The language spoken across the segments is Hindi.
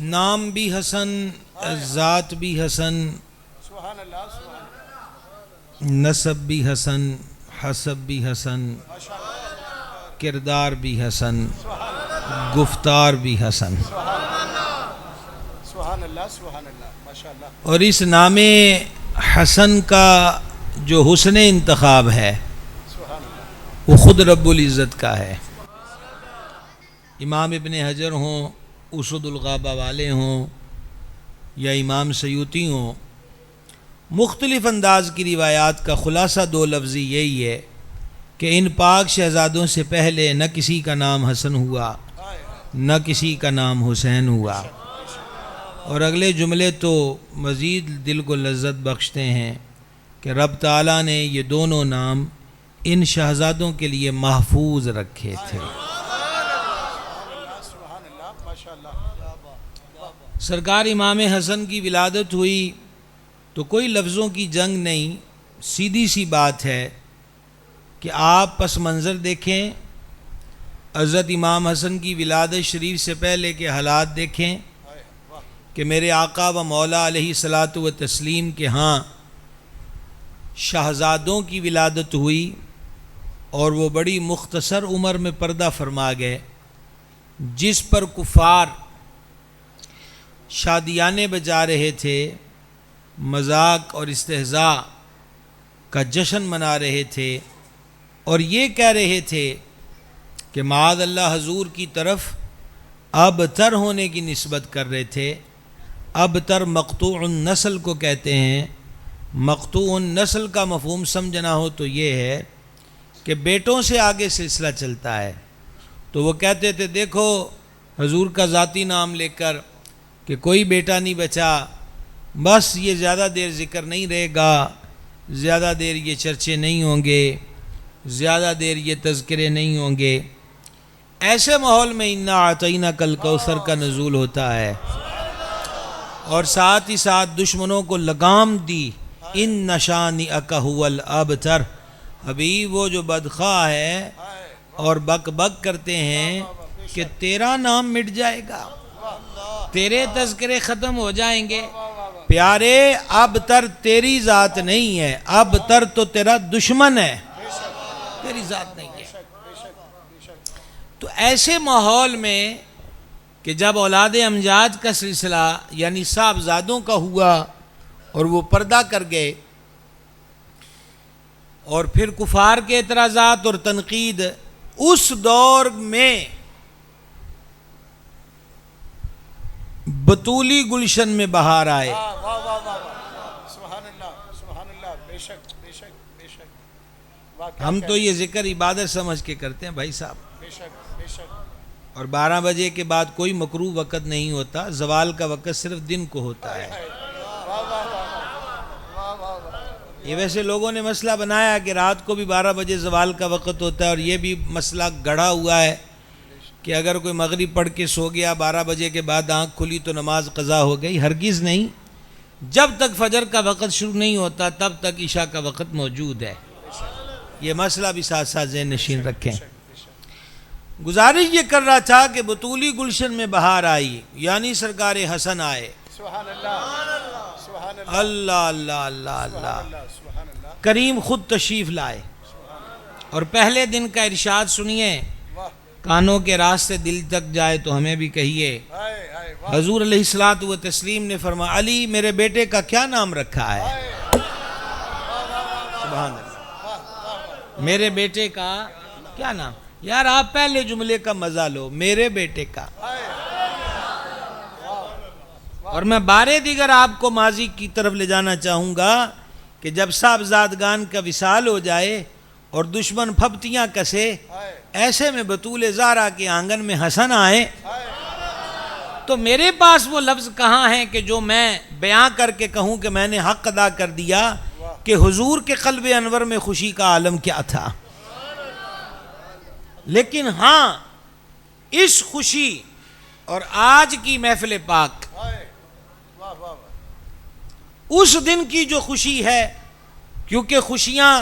नाम भी हसन, ज़ात भी हसन, नसब भी हसन, हसब भी हसन, किरदार भी हसन, गुफ्तार भी हसन। और इस नामे हसन का जो हुस्न इंतखाब है वो ख़ुद रब्बुल इज़्ज़त का है। इमाम इब्न हजर हों, उसदुल गाबा वाले हों या इमाम सयूती हों, मुख्तलिफ़ अंदाज की रिवायात का ख़ुलासा दो लफ्ज़ी यही है कि इन पाक शहज़ादों से पहले न किसी का नाम हसन हुआ न किसी का नाम हुसैन हुआ। और अगले जुमले तो मज़ीद दिल को लज्जत बख्शते हैं कि रब ताला ने ये दोनों नाम इन शहज़ादों के लिए महफूज रखे थे। सरकार इमाम हसन की विलादत हुई तो कोई लफ्ज़ों की जंग नहीं, सीधी सी बात है कि आप पस मंज़र देखें, हज़रत इमाम हसन की विलादत शरीफ से पहले के हालात देखें कि मेरे आका व मौला अलैहिस्सलातु व तस्लीम के यहाँ शहज़ादों की विलादत हुई और वो बड़ी मुख्तसर उम्र में पर्दा फरमा गए, जिस पर कुफ़ार शादियाने बजा रहे थे, मजाक और इस्तेहज़ा का जश्न मना रहे थे और ये कह रहे थे कि माद अल्लाह हजूर की तरफ अबतर होने की निस्बत कर रहे थे। अबतर मक़तूउन नस्ल को कहते हैं। मक़तूउन नस्ल का मफ़हूम समझना हो तो ये है कि बेटों से आगे सिलसिला चलता है। तो वो कहते थे देखो हजूर का ज़ाती नाम लेकर कि कोई बेटा नहीं बचा, बस ये ज़्यादा देर ज़िक्र नहीं रहेगा, ज़्यादा देर ये चर्चे नहीं होंगे, ज़्यादा देर ये तज़किरे नहीं होंगे। ऐसे माहौल में इन्ना आतईना कल कौसर का नज़ूल होता है और साथ ही साथ दुश्मनों को लगाम दी, इन नशानी अकहुवल अबतर। अभी वो जो बदखा है और बक बक करते हैं कि तेरा नाम मिट जाएगा, तेरे तज़किरे ख़त्म हो जाएंगे। प्यारे अबतर तेरी ज़ात नहीं है, अबतर तो तेरा दुश्मन है, तेरी ज़ात नहीं है। तो ऐसे माहौल में कि जब औलाद अमजाद का सिलसिला यानी साहबजादों का हुआ और वो पर्दा कर गए और फिर कुफार के एतराज़ात और तनकीद, उस दौर में बतूली गुलशन में बहार आए। हम तो ये जिक्र इबादत समझ के करते हैं भाई साहब। और 12 बजे के बाद कोई मकरूह वक़्त नहीं होता, ज़वाल का वक़्त सिर्फ दिन को होता है। ये वैसे लोगों ने मसला बनाया कि रात को भी 12 बजे ज़वाल का वक़्त होता है और ये भी मसला गढ़ा हुआ है कि अगर कोई मगरिब पढ़ के सो गया 12 बजे के बाद आँख खुली तो नमाज क़ज़ा हो गई। हरगिज़ नहीं, जब तक फजर का वक़्त शुरू नहीं होता तब तक इशा का वक़्त मौजूद है। ये मसला भी साथ साथ ज़हन नशीन रखें। गुजारिश ये कर रहा था कि बतूली गुलशन में बहार आई यानी सरकार हसन आए। अल्लाह अल्लाह अल्लाह अल्लाह करीम खुद तशरीफ़ लाए और पहले दिन का इरशाद सुनिए, कानों के रास्ते दिल तक जाए तो हमें भी कहिए। हजूर अलैहिस्सलातु व तस्लीम ने फरमाया, अली मेरे बेटे का क्या नाम रखा है? सुभान अल्लाह, मेरे बेटे का क्या नाम? यार आप पहले जुमले का मजा लो, मेरे बेटे का। और मैं बारे दीगर आपको माजी की तरफ ले जाना चाहूँगा कि जब साहबजादगान का विसाल हो जाए और दुश्मन फब्तियाँ कसे, ऐसे में बतूल ज़ारा के आंगन में हसन आए तो मेरे पास वो लफ्ज़ कहाँ हैं कि जो मैं बयां करके कहूँ कि मैंने हक़ अदा कर दिया कि हुजूर के क़ल्ब अनवर में खुशी का आलम क्या था। लेकिन हाँ, इस खुशी और आज की महफिल पाक, उस दिन की जो खुशी है, क्योंकि खुशियाँ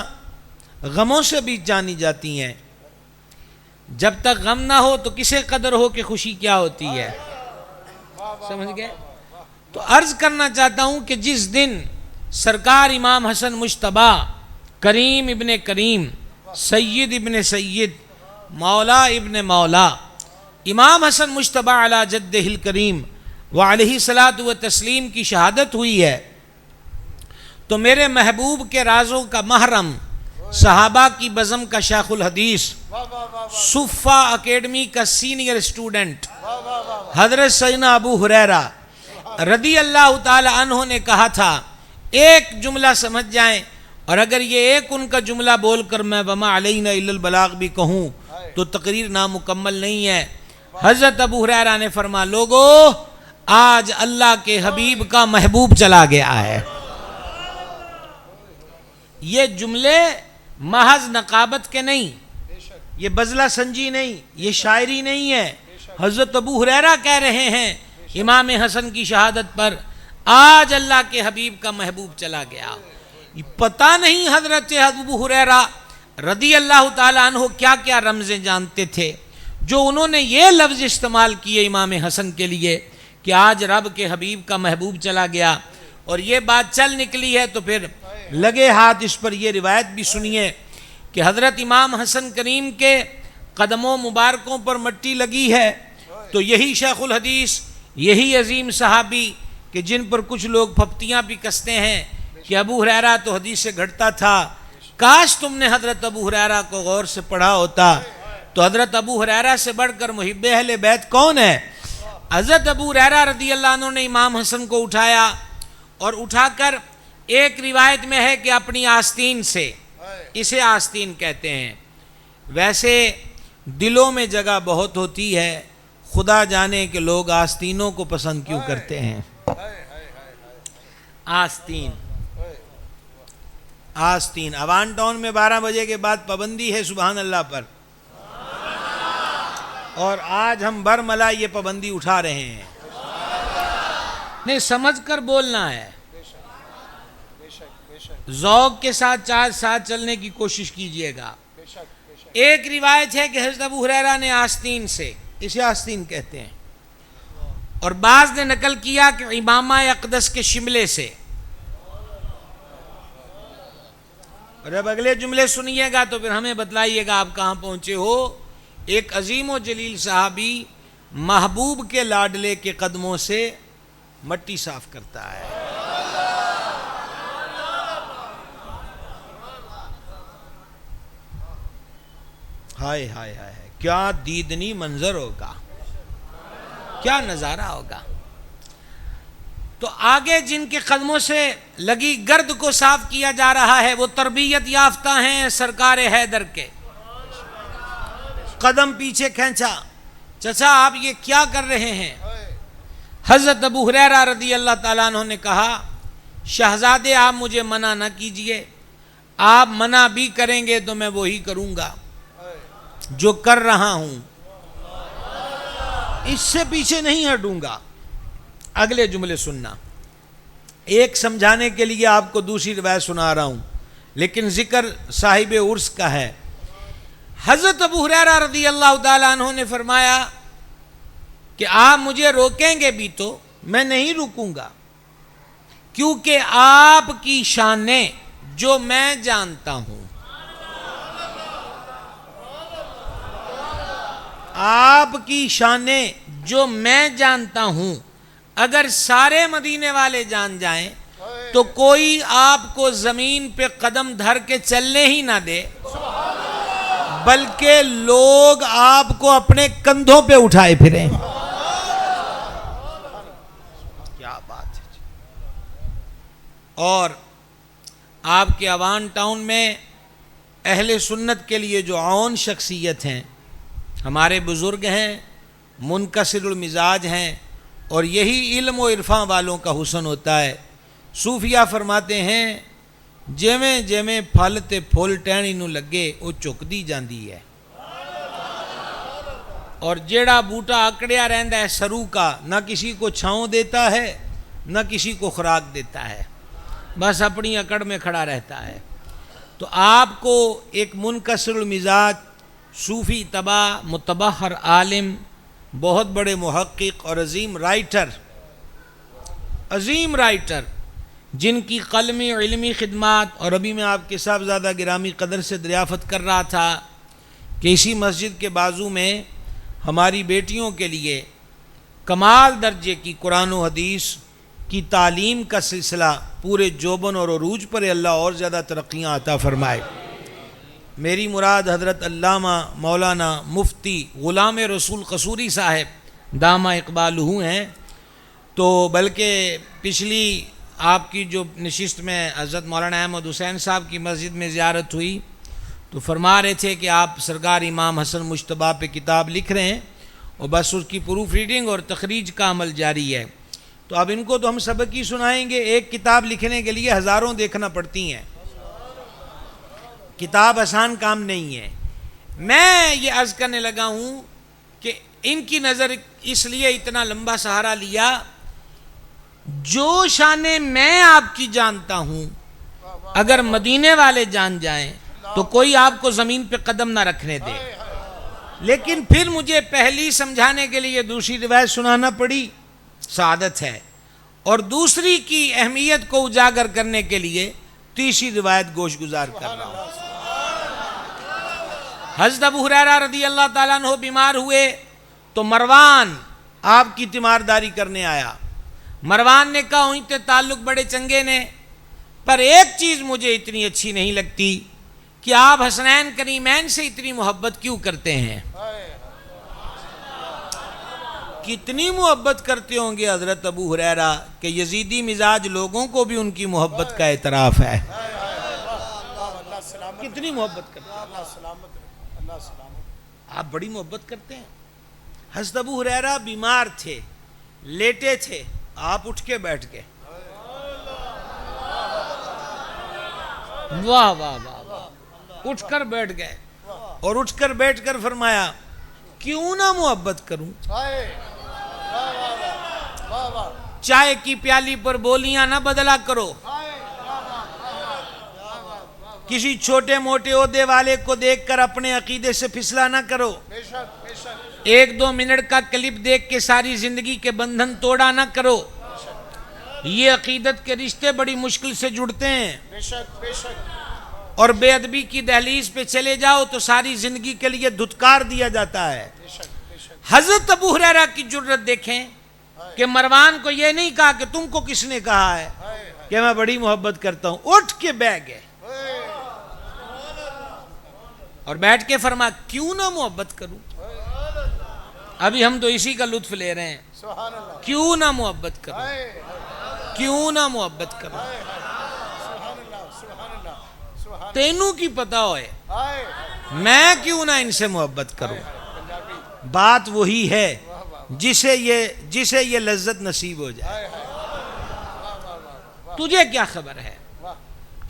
गमों से भी जानी जाती हैं। जब तक गम ना हो तो किसे कदर हो कि खुशी क्या होती है। समझ गए? तो अर्ज करना चाहता हूं कि जिस दिन सरकार इमाम हसन मुश्तबा करीम इब्ने करीम सैयद इब्ने सैयद मौला इब्ने मौला इमाम हसन मुश्तबा अला जद्दिहिल करीम व अलैहि सलातु व तस्लीम की शहादत हुई है, तो मेरे महबूब के राजों का महरम, सहाबा की बज़म का शाखुल हदीस, सुफ़ा अकेडमी का सीनियर स्टूडेंट हज़रत सैयदना अबू हुरैरा रदी अल्लाह ताला अन्हु ने कहा था, एक जुमला समझ जाएं, और अगर ये एक उनका जुमला बोलकर मैं वमा अलैना इल्लल बलाग भी कहूँ तो तकरीर नामुकम्मल नहीं है। हज़रत अबू हुरैरा ने फरमा, लोगों आज अल्लाह के हबीब का महबूब चला गया है। ये जुमले महज नकाबत के नहीं, ये बजला संजी नहीं, ये शायरी नहीं है। हज़रत अबू हुरैरा कह रहे हैं इमाम हसन की शहादत पर, आज अल्लाह के हबीब का महबूब चला गया। पता नहीं हज़रत अबू हुरैरा रदी अल्लाह ताला अन्हु क्या क्या रमज़ें जानते थे जो उन्होंने ये लफ्ज़ इस्तेमाल किए इमाम हसन के लिए कि आज रब के हबीब का महबूब चला गया। और ये बात चल निकली है तो फिर लगे हाथ इस पर ये रिवायत भी सुनिए कि हज़रत इमाम हसन करीम के कदमों मुबारकों पर मट्टी लगी है, तो यही शेखुल हदीस, यही अजीम सहाबी कि जिन पर कुछ लोग फप्तियाँ भी कसते हैं कि अबू हुरैरा तो हदीस से घटता था, काश तुमने हज़रत अबू हुरैरा को गौर से पढ़ा होता। तो हज़रत अबू हुरैरा से बढ़कर मुहिब्बे अहले बैत कौन है? हज़रत अबू हुरैरा रज़ी अल्लाह अन्हु ने इमाम हसन को उठाया और उठाकर, एक रिवायत में है कि अपनी आस्तीन से, इसे आस्तीन कहते हैं, वैसे दिलों में जगह बहुत होती है, खुदा जाने कि लोग आस्तीनों को पसंद क्यों करते हैं। आस्तीन, आस्तीन अवान टाउन में 12 बजे के बाद पाबंदी है सुभान अल्लाह पर, और आज हम बरमला ये पाबंदी उठा रहे हैं। नहीं, समझ कर बोलना है, ज़ौक़ के साथ चलने की कोशिश कीजिएगा। एक रिवायत है कि हज़रत अबू हुरैरा ने आस्तीन से, इसे आस्तीन कहते हैं, और बाज़ ने नकल किया कि इमामा अक़दस के शिमले से। और अब अगले जुमले सुनिएगा तो फिर हमें बतलाइएगा आप कहाँ पहुँचे हो। एक अजीम व जलील सहाबी महबूब के लाडले के कदमों से मट्टी साफ करता है। हाय हाय हाय, क्या दीदनी मंजर होगा, क्या नजारा होगा। तो आगे जिनके कदमों से लगी गर्द को साफ किया जा रहा है वो तरबियत याफ्ता हैं सरकार हैदर के। कदम पीछे खींचा, चचा आप ये क्या कर रहे हैं? हज़रत अबू हुरैरा रज़ी अल्लाह ताला अन्हु ने कहा, शहजादे आप मुझे मना न कीजिए, आप मना भी करेंगे तो मैं वही करूँगा जो कर रहा हूँ, इससे पीछे नहीं हटूंगा। अगले जुमले सुनना, एक समझाने के लिए आपको दूसरी रिवायत सुना रहा हूँ, लेकिन जिक्र साहिब उर्स का है। हज़रत अबू हुरैरा रज़ी अल्लाह ताला अन्हु ने फरमाया कि आप मुझे रोकेंगे भी तो मैं नहीं रुकूंगा, क्योंकि आपकी शानें जो मैं जानता हूँ, आपकी शानें जो मैं जानता हूँ, अगर सारे मदीने वाले जान जाएं तो कोई आपको जमीन पे कदम धर के चलने ही ना दे, बल्कि लोग आपको अपने कंधों पे उठाए फिरें। क्या बात है। और आपके अवान टाउन में अहले सुन्नत के लिए जो आउन शख्सियत हैं, हमारे बुज़ुर्ग हैं, मुनकसिरुल मिजाज हैं, और यही इल्म व इरफा वालों का हुस्न होता है। सूफिया फरमाते हैं, जिमें जिमें फल ते फुल टहनी नूं लगे वो झुकदी जाती है, और जेड़ा बूटा अकड़िया रहता है सरू का, ना किसी को छाँव देता है ना किसी को खुराक देता है, बस अपनी अकड़ में खड़ा रहता है। तो आपको एक मुनकसिरुल मिजाज सूफ़ी तबा मुतबहर आलिम बहुत बड़े मुहक्किक और अजीम राइटर जिनकी कलमी इल्मी खिदमात, और अभी मैं आपके साहबज़ादा गिरामी कदर से दरियाफ़त कर रहा था कि इसी मस्जिद के बाजू में हमारी बेटियों के लिए कमाल दर्जे की कुरान व हदीस की तालीम का सिलसिला पूरे जोबन और अरूज पर अल्लाह और ज़्यादा तरक्कियाँ अता फ़रमाए। मेरी मुराद हज़रत अल्लामा मौलाना मुफ्ती ग़ुलाम रसूल कसूरी साहब दामा इकबालहू हैं। तो बल्कि पिछली आपकी जो नशिस्त में हज़रत मौलाना अहमद हुसैन साहब की मस्जिद में ज़ियारत हुई तो फरमा रहे थे कि आप सरकार इमाम हसन मुश्तबा पे किताब लिख रहे हैं और बस उसकी प्रूफ रीडिंग और तखरीज का अमल जारी है। तो अब इनको तो हम सबक ही सुनाएंगे। एक किताब लिखने के लिए हज़ारों देखना पड़ती हैं, किताब आसान काम नहीं है। मैं ये अर्ज़ करने लगा हूँ कि इनकी नज़र इसलिए इतना लंबा सहारा लिया, जो शाने मैं आपकी जानता हूँ अगर मदीने वाले जान जाएं तो कोई आपको ज़मीन पे कदम ना रखने दे। लेकिन फिर मुझे पहली समझाने के लिए दूसरी रिवायत सुनाना पड़ी, सादत है, और दूसरी की अहमियत को उजागर करने के लिए तीसरी रिवायत गोश गुजार कर रहा हूँ। हज़रत अबू हुरैरा रज़ी अल्लाह ताला अन्हु बीमार हुए तो मरवान आपकी तीमारदारी करने आया। मरवान ने कहा उनके ताल्लुक बड़े चंगे ने, पर एक चीज़ मुझे इतनी अच्छी नहीं लगती कि आप हसनैन करीमैन से इतनी मोहब्बत क्यों करते हैं। कितनी मोहब्बत करते होंगे हज़रत अबू हुरैरा कि यजीदी मिजाज लोगों को भी उनकी मोहब्बत का एतराफ़ है। कितनी मोहब्बत करते हैं आप, बड़ी मोहब्बत करते हैं। हज़रत अबू हुरैरा बीमार थे, लेटे थे, आप उठ के बैठ गए। वाह वाह वाह वाह, उठकर बैठ गए और उठकर बैठकर फरमाया क्यों ना मोहब्बत करूं। चाय की प्याली पर बोलियां ना बदला करो, किसी छोटे मोटे ओहदे वाले को देखकर अपने अकीदे से फिसला ना करो। एक दो मिनट का क्लिप देख के सारी जिंदगी के बंधन तोड़ा ना करो। ये अकीदत के रिश्ते बड़ी मुश्किल से जुड़ते हैं और बेअदबी की दहलीज पे चले जाओ तो सारी जिंदगी के लिए धुतकार दिया जाता है। हजरत अबू हुरैरा की जुर्रत देखें कि मरवान को यह नहीं कहा कि तुमको किसने कहा है कि मैं बड़ी मोहब्बत करता हूं, उठ के बैठ गए और बैठ के फरमा क्यों ना मोहब्बत करूं। अभी हम तो इसी का लुत्फ ले रहे हैं, क्यों ना मोहब्बत करूं, क्यों ना मोहब्बत करूं। तेनू की पता होए मैं क्यों ना इनसे मोहब्बत करूं। बात वही है जिसे ये लज्जत नसीब हो जाए। तुझे क्या खबर है।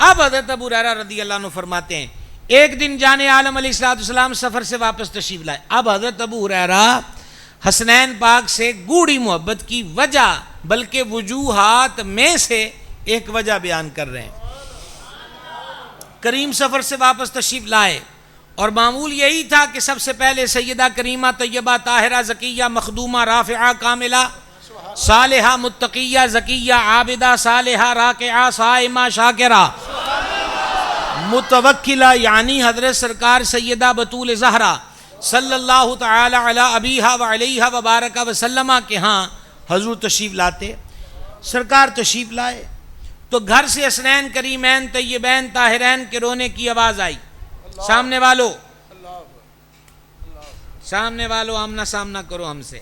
अब हज़रत अबू हुरैरा रज़ी अल्लाह अन्हु फरमाते हैं एक दिन जाने आलम अलैहिस्सलाम सफर से वापस तशरीफ लाए। अब हज़रत अबू हुरैरा हसनैन पाक से गूढ़ी मोहब्बत की वजह, बल्कि वजूहात में से एक वजह बयान कर रहे हैं। करीम सफर से वापस तशरीफ लाए और मामूल यही था कि सबसे पहले सैयदा करीमा तैयबा ताहिरा ज़किया मखदूमा राफ़िआ कामिला सालिहा मुत्तकिया ज़किया आबिदा सालिहा राकिआ साइमा शाकिरा मुतवक्किला यानी हज़रत सरकार सैयदा बतूल ज़हरा सल्लल्लाहु तआला अला अबीहा व अलैहा व बारका व सल्लमा के यहाँ हजूर तशरीफ़ लाते। सरकार तशरीफ़ लाए तो घर से हसनैन करीमैन तैयबैन ताहिरैन के रोने की आवाज़ आई। सामने वालों आमना सामना करो हमसे,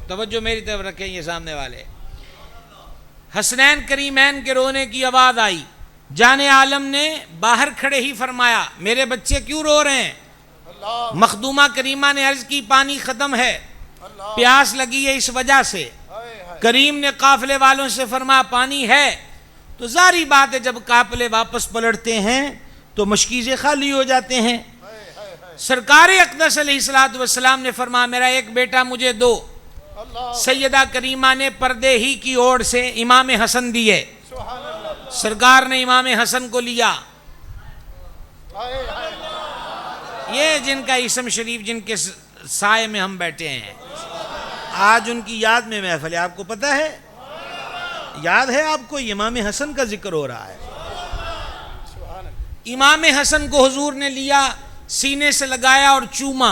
तवज्जो मेरी तरफ रखें। ये सामने वाले हसनैन करीमैन के रोने की आवाज़ आई। जाने आलम ने बाहर खड़े ही फरमाया मेरे बच्चे क्यों रो रहे हैं। मखदूमा करीमा ने अर्ज की पानी ख़त्म है, प्यास लगी है इस वजह से। करीम ने काफिले वालों से फरमाया पानी है। तो जारी बात है जब काफिले वापस पलटते हैं तो मशकीज़े खाली हो जाते हैं। सरकार अक़दस अलैहिस्सलातु वस्सलाम ने फरमाया मेरा एक बेटा मुझे दो। सैयदा करीमा ने पर्दे ही की ओर से इमाम हसन दिए। सरकार ने इमाम हसन को लिया। ये जिनका इसम शरीफ जिनके साए में हम बैठे हैं। आज उनकी याद में महफिल है, आपको पता है, याद है आपको, इमाम हसन का जिक्र हो रहा है। इमाम हसन को हुजूर ने लिया, सीने से लगाया और चूमा।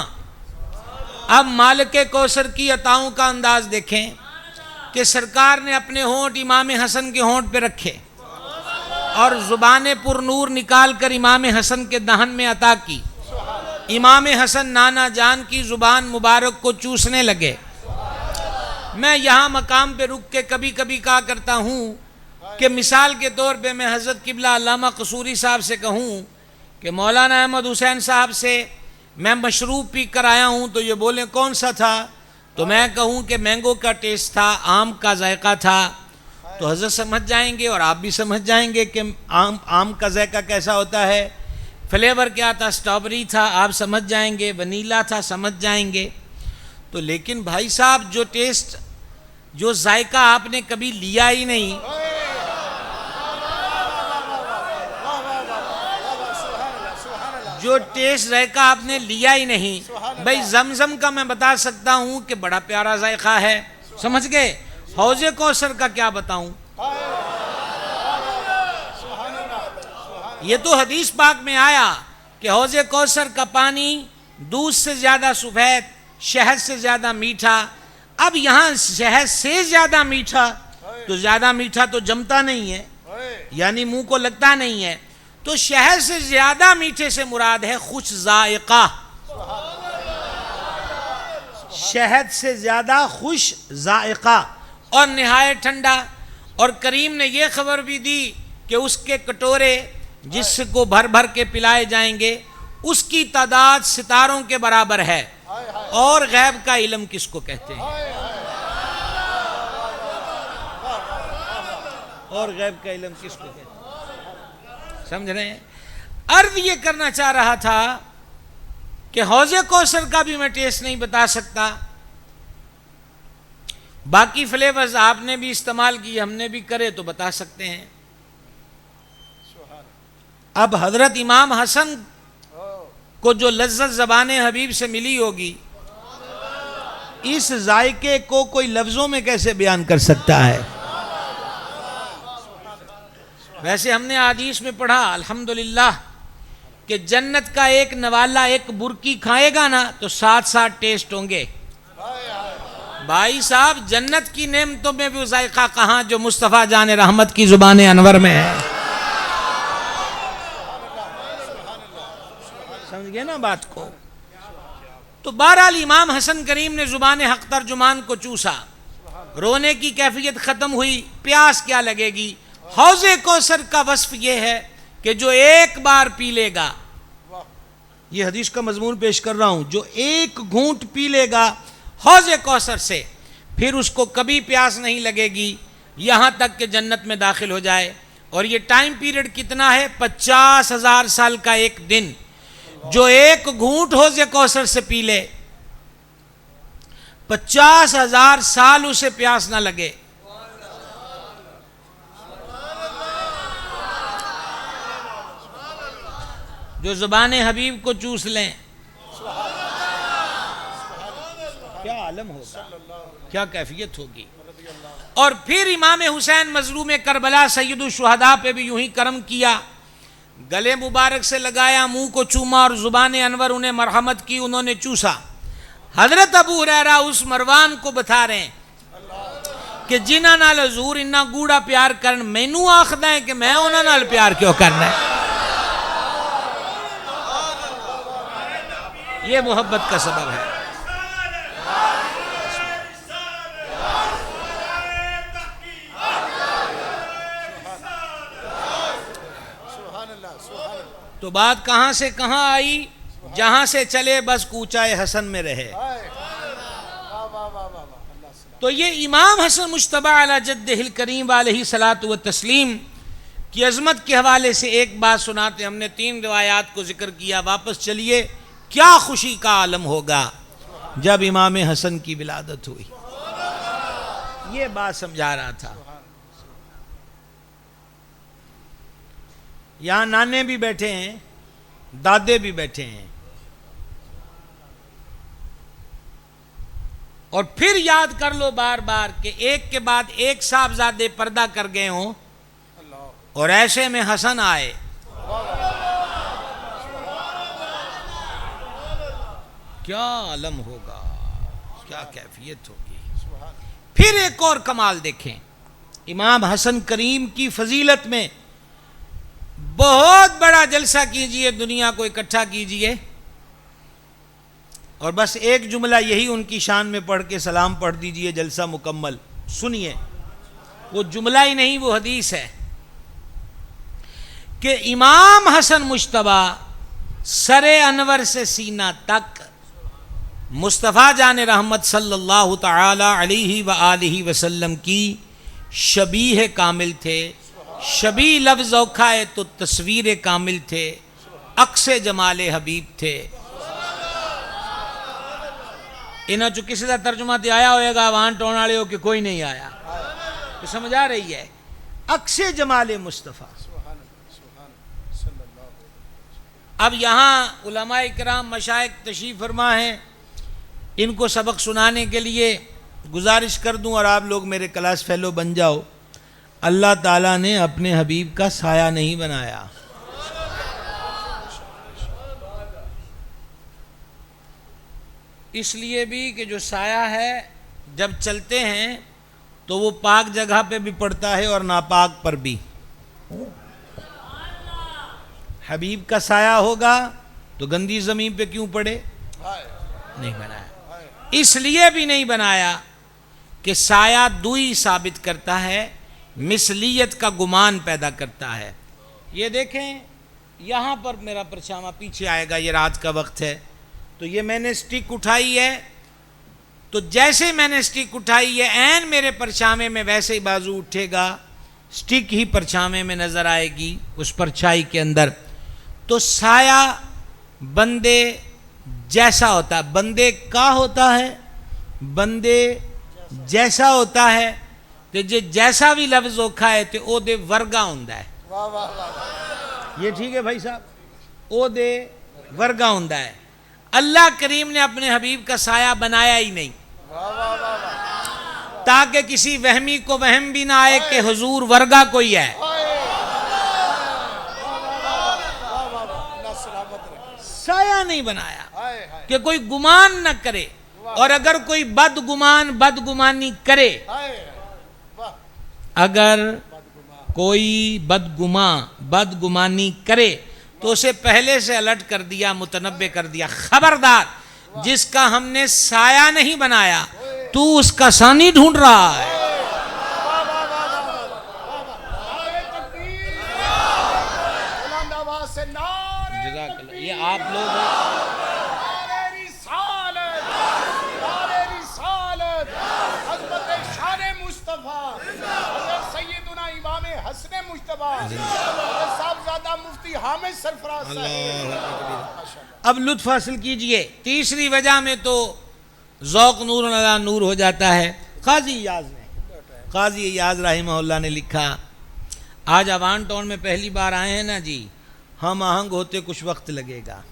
अब मालिक कौसर की अताओं का अंदाज देखें कि सरकार ने अपने होंठ इमाम हसन के होंठ पे रखे और जुबान पुरनूर निकाल कर इमाम हसन के दहन में अता की। इमाम हसन नाना जान की जुबान मुबारक को चूसने लगे। मैं यहाँ मकाम पे रुक के कभी कभी कहा करता हूँ कि मिसाल के तौर पे मैं हज़रत किबला अल्लामा कसूरी साहब से कहूँ कि मौलाना अहमद हुसैन साहब से मैं मशरूब पी कर आया हूँ, तो ये बोले कौन सा था, तो मैं कहूँ कि मैंगो का टेस्ट था, आम का जायका था, तो हज़रत समझ जाएंगे और आप भी समझ जाएंगे कि आम का जायका कैसा होता है। फ्लेवर क्या था, स्ट्रॉबेरी था, आप समझ जाएंगे, वनीला था, समझ जाएंगे। तो लेकिन भाई साहब, जो टेस्ट, जो जायका आपने कभी लिया ही नहीं, जो टेस्ट जायका आपने लिया ही नहीं, भाई जमजम का मैं बता सकता हूं कि बड़ा प्यारा जायका है, समझ गए। हौजे कौसर का क्या बताऊं, ये तो हदीस पाक में आया कि हौजे कौसर का पानी दूध से ज्यादा सफेद, शहद से ज्यादा मीठा। अब यहां शहद से ज्यादा मीठा, तो ज्यादा मीठा तो जमता नहीं है, यानी मुंह को लगता नहीं है, तो शहद से ज्यादा मीठे से मुराद है खुश जायका, शहद से ज्यादा खुश जायका और निहायत ठंडा। और करीम ने यह खबर भी दी कि उसके कटोरे जिसको भर भर के पिलाए जाएंगे उसकी तादाद सितारों के बराबर है। और गैब का इल्म किसको कहते हैं, और गैब का इल्म किसको कहते हैं, समझ रहे हैं। अर्ज ये करना चाह रहा था कि हौजे कौसर का भी मैं टेस्ट नहीं बता सकता, बाकी फ्लेवर्स आपने भी इस्तेमाल किए, हमने भी करे तो बता सकते हैं। अब हजरत इमाम हसन को जो लज्जत ज़बाने हबीब से मिली होगी, इस जायके को कोई लफ्जों में कैसे बयान कर सकता है। वैसे हमने हदीस में पढ़ा अल्हम्दुलिल्लाह कि जन्नत का एक नवाला एक बुरकी खाएगा ना तो 7-7 टेस्ट होंगे। भाई साहब, जन्नत की नेमतों में भी जायका कहाँ जो मुस्तफ़ा जान रहमत की जुबान अनवर में है। समझ गए ना बात को। तो बहरहाल इमाम हसन करीम ने जुबान हक तर्जुमान को चूसा, रोने की कैफियत खत्म हुई, प्यास क्या लगेगी। हौजे कौसर का वस्फ यह है कि जो एक बार पी लेगा, ये हदीस का मजमून पेश कर रहा हूं, जो एक घूंट पी लेगा हौजे कौसर से, फिर उसको कभी प्यास नहीं लगेगी यहां तक कि जन्नत में दाखिल हो जाए। और ये टाइम पीरियड कितना है, 50,000 साल का एक दिन। जो एक घूंट हौजे कौसर से पी ले, 50,000 साल उसे प्यास ना लगे। जो ज़ुबान हबीब को चूस लें, क्या आलम होगा, क्या कैफियत होगी। और फिर इमाम हुसैन मजलूम करबला सैयदुल शुहदा पे भी यूं ही करम किया, गले मुबारक से लगाया, मुंह को चूमा और ज़ुबान अनवर उन्हें मरहमत की, उन्होंने चूसा। हजरत अबू हुरैरा उस मरवान को बता रहे हैं कि जिन्हां नाल हजूर इन्ना गूढ़ा प्यार करन, मैनू आखदा है कि मैं उन्हां नाल प्यार क्यों करना है। ये मोहब्बत का सबब है। तो बात कहां से कहां आई, जहां से चले बस कूचाए हसन में रहे। तो ये इमाम हसन मुश्तबा अला जद्दिहिल करीम अलैहि सलातु व तस्लीम की अजमत के हवाले से एक बात सुनाते। हमने 3 रिवायात को जिक्र किया, वापस चलिए। क्या खुशी का आलम होगा जब इमाम हसन की विलादत हुई, ये बात समझा रहा था। यहां नाने भी बैठे हैं, दादे भी बैठे हैं। और फिर याद कर लो बार बार कि एक के बाद एक साहबजादे पर्दा कर गए हों और ऐसे में हसन आए, क्या आलम होगा, क्या कैफियत होगी। फिर एक और कमाल देखें, इमाम हसन करीम की फजीलत में बहुत बड़ा जलसा कीजिए, दुनिया को इकट्ठा कीजिए और बस एक जुमला यही उनकी शान में पढ़ के सलाम पढ़ दीजिए, जलसा मुकम्मल। सुनिए, वो जुमला ही नहीं, वो हदीस है कि इमाम हसन मुश्तबा सरे अनवर से सीना तक मुस्तफ़ा जान रहमत सल्लल्लाहु तआला अलैहि व आलिहि वसल्लम की शबीह कामिल थे। शबी लफ्ज़ औखा है तो तस्वीर कामिल थे, अक्से जमाले हबीब थे। इन्हों चो किसी का तर्जुमा तो आया होएगा वहां टोन वाले हो कि कोई नहीं आया, तो समझ आ रही है, अक्से जमाले मुस्तफ़ा। अब यहाँ उलमाए किराम मशाइख तशरीफ़ फरमा हैं, इनको सबक सुनाने के लिए गुजारिश कर दूं और आप लोग मेरे क्लास फेलो बन जाओ। अल्लाह ताला ने अपने हबीब का साया नहीं बनाया, इसलिए भी कि जो साया है जब चलते हैं तो वो पाक जगह पे भी पड़ता है और नापाक पर भी। हबीब का साया होगा तो गंदी ज़मीन पे क्यों पड़े, नहीं बनाया। इसलिए भी नहीं बनाया कि साया दुई साबित करता है, मिसलियत का गुमान पैदा करता है। ये देखें, यहाँ पर मेरा परछामा पीछे आएगा, ये रात का वक्त है, तो ये मैंने स्टिक उठाई है, तो जैसे मैंने स्टिक उठाई है ऐन मेरे परछामे में वैसे ही बाजू उठेगा, स्टिक ही परछामे में नज़र आएगी उस परछाई के अंदर। तो साया बंदे जैसा होता है, बंदे का होता है, बंदे जैसा होता है, तो जे जैसा भी लफ्ज़ औखा है तो ओदे वर्गा होंदा है। ये ठीक है भाई साहब, ओदे वर्गा होंदा है। अल्लाह करीम ने अपने हबीब का साया बनाया ही नहीं ताकि किसी वहमी को वहम भी ना आए कि हुजूर वर्गा कोई है। साया नहीं बनाया कि कोई गुमान न करे, और अगर कोई बदगुमानी करे, अगर कोई बदगुमानी करे तो उसे पहले से अलर्ट कर दिया, मुतनब्बे कर दिया, खबरदार जिसका हमने साया नहीं बनाया तू उसका सानी ढूंढ रहा है। ये आप लोग अब लुत्फ हासिल कीजिए। तीसरी वजह में तो ज़ौक़ नूर अला नूर हो जाता है। काजी इयाज़ रहमहुल्लाह ने लिखा, आज अवान टाउन में पहली बार आए हैं ना जी, हम आहंग होते कुछ वक्त लगेगा,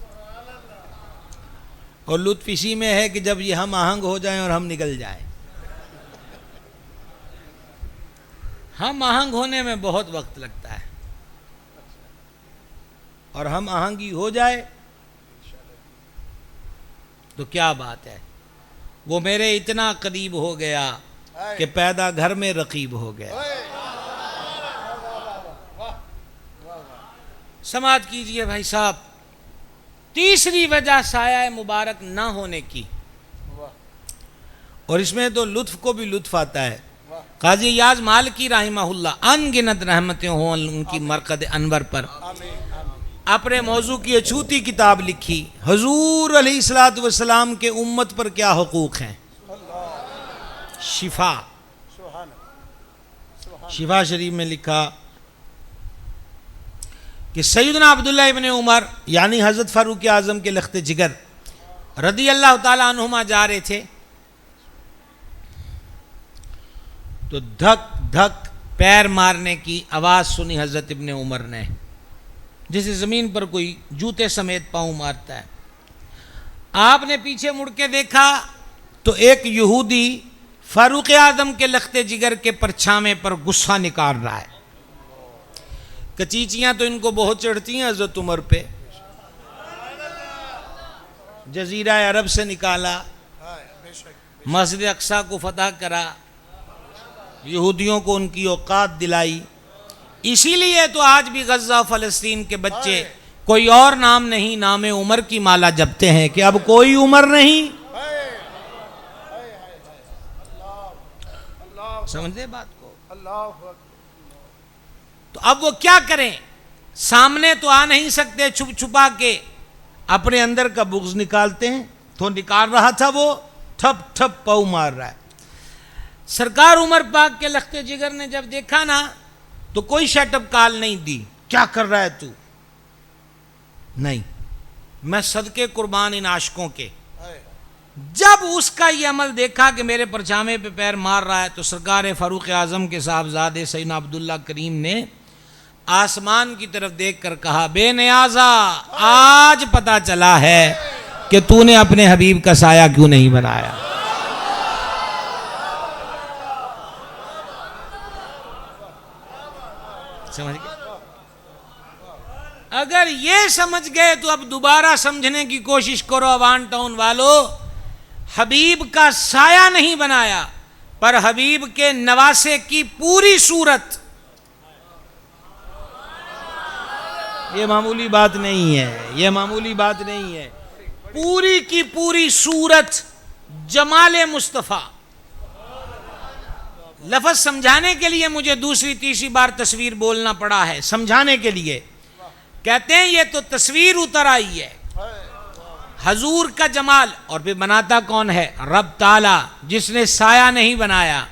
और लुत्फ इसी में है कि जब ये हम आहंग हो जाएं और हम निकल जाएं। हम आहंग होने में बहुत वक्त लगता है, और हम आहंगी हो जाए तो क्या बात है। वो मेरे इतना करीब हो गया कि पैदा घर में रकीब हो गया। समाज कीजिए भाई साहब। तीसरी वजह साया मुबारक ना होने की, और इसमें तो लुत्फ को भी लुत्फ आता है। काजी इयाज़ मालिकी रहमहुल्लाह अनगिनत रहमतें हों उनकी मरकद अनवर पर, अपने मौजू की अछूती किताब लिखी, हुजूर अलैहिस्सलातु वस्सलाम के उम्मत पर क्या हुकूक हैं। शिफा शरीफ में लिखा कि सैयदना अब्दुल्लाह इब्न उमर यानी हज़रत फ़ारूक आज़म के लख्त जिगर रदी अल्लाह ताला अन्हुमा जा रहे थे, तो धक धक पैर मारने की आवाज़ सुनी हज़रत इब्न उमर ने, जैसे ज़मीन पर कोई जूते समेत पाँव मारता है। आपने पीछे मुड़ के देखा तो एक यहूदी फारूक आजम के लख्ते जिगर के परछावे पर गुस्सा निकाल रहा है। कचीचियां तो इनको बहुत चढ़ती हैं हज़रत उमर पे। जजीरा अरब से निकाला, मस्जिद अक्सा को फतह करा, यहूदियों को उनकी औकात दिलाई। इसीलिए तो आज भी गज़ा फ़लस्तीन के बच्चे कोई और नाम नहीं, नाम उमर की माला जपते हैं कि अब कोई उमर नहीं। समझे बात को? तो अब वो क्या करें? सामने तो आ नहीं सकते, छुप छुपा के अपने अंदर का बुग़्ज़ निकालते हैं। तो निकाल रहा था वो, ठप ठप पाऊ मार रहा है। सरकार उमर पाक के लख्ते जिगर ने जब देखा ना, तो कोई शटअप कॉल नहीं दी। क्या कर रहा है तू? नहीं, मैं सदके कुर्बान इन आशिकों के। जब उसका ये अमल देखा कि मेरे परछावे पे पैर मार रहा है, तो सरकार फारूक आजम के साहबजादे सैयदना अब्दुल्ला करीम ने आसमान की तरफ देखकर कहा, बेनियाज़ा, आज पता चला है कि तूने अपने हबीब का साया क्यों नहीं बनाया। समझ गए? अगर ये समझ गए तो अब दोबारा समझने की कोशिश करो। अवान टाउन वालों, हबीब का साया नहीं बनाया, पर हबीब के नवासे की पूरी सूरत। ये मामूली बात नहीं है, ये मामूली बात नहीं है। पूरी की पूरी सूरत जमाले मुस्तफ़ा। लफ्ज़ समझाने के लिए मुझे दूसरी तीसरी बार तस्वीर बोलना पड़ा है, समझाने के लिए। कहते हैं ये तो तस्वीर उतर आई है हजूर का जमाल, और फिर बनाता कौन है? रब ताला, जिसने साया नहीं बनाया,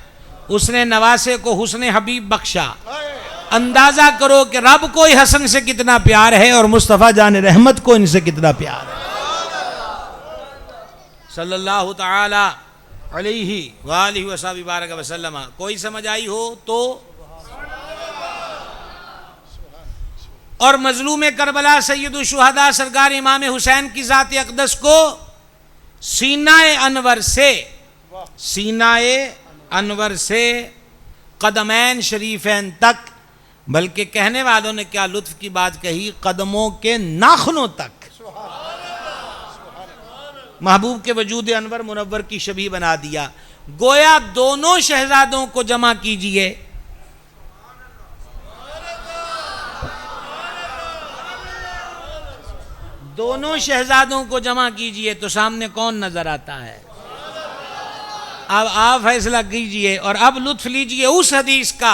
उसने नवासे को हुस्न हबीब बख्शा। अंदाजा करो कि रब को हसन से कितना प्यार है और मुस्तफ़ा जान रहमत को इनसे कितना प्यार है। सल्लल्लाहु ताला अलैहि वालिहि वसल्लम। कोई समझ आई हो तो? और मजलूम करबला सैयदुल शुहदा सरकार इमाम हुसैन की ज़ात अक़दस को सीनाए अनवर से कदमैन शरीफैन तक, बल्कि कहने वालों ने क्या लुत्फ की बात कही, कदमों के नाखुनों तक महबूब के वजूद अनवर मुनव्वर की शबीह बना दिया। गोया दोनों शहजादों को जमा कीजिए, दोनों शहजादों को जमा कीजिए तो सामने कौन नजर आता है? अब आप फैसला कीजिए और अब लुत्फ लीजिए उस हदीस का।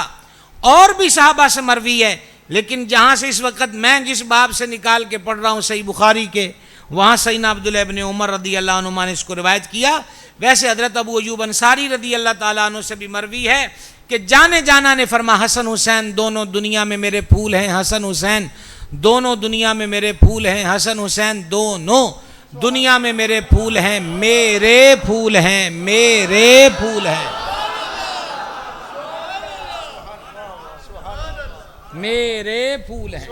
और भी साहबा से मरवी है, लेकिन जहां से इस वक्त मैं जिस बाब से निकाल के पढ़ रहा हूं सही बुखारी के, वहाँ सैयदना अब्दुल्लाह इब्न उमर रदी अल्लाह अन्हुमा ने इसको रिवायत किया। वैसे हज़रत अबू अय्यूब अंसारी रदी अल्लाह ताला अन्हु से भी मरवी है कि जाने जाना ने फरमा, हसन हुसैन दोनों दुनिया में मेरे फूल हैं, हसन हुसैन दोनों दुनिया में मेरे फूल हैं, हसन हुसैन दोनों दुनिया में मेरे फूल हैं, मेरे फूल हैं, मेरे फूल हैं, मेरे फूल हैं।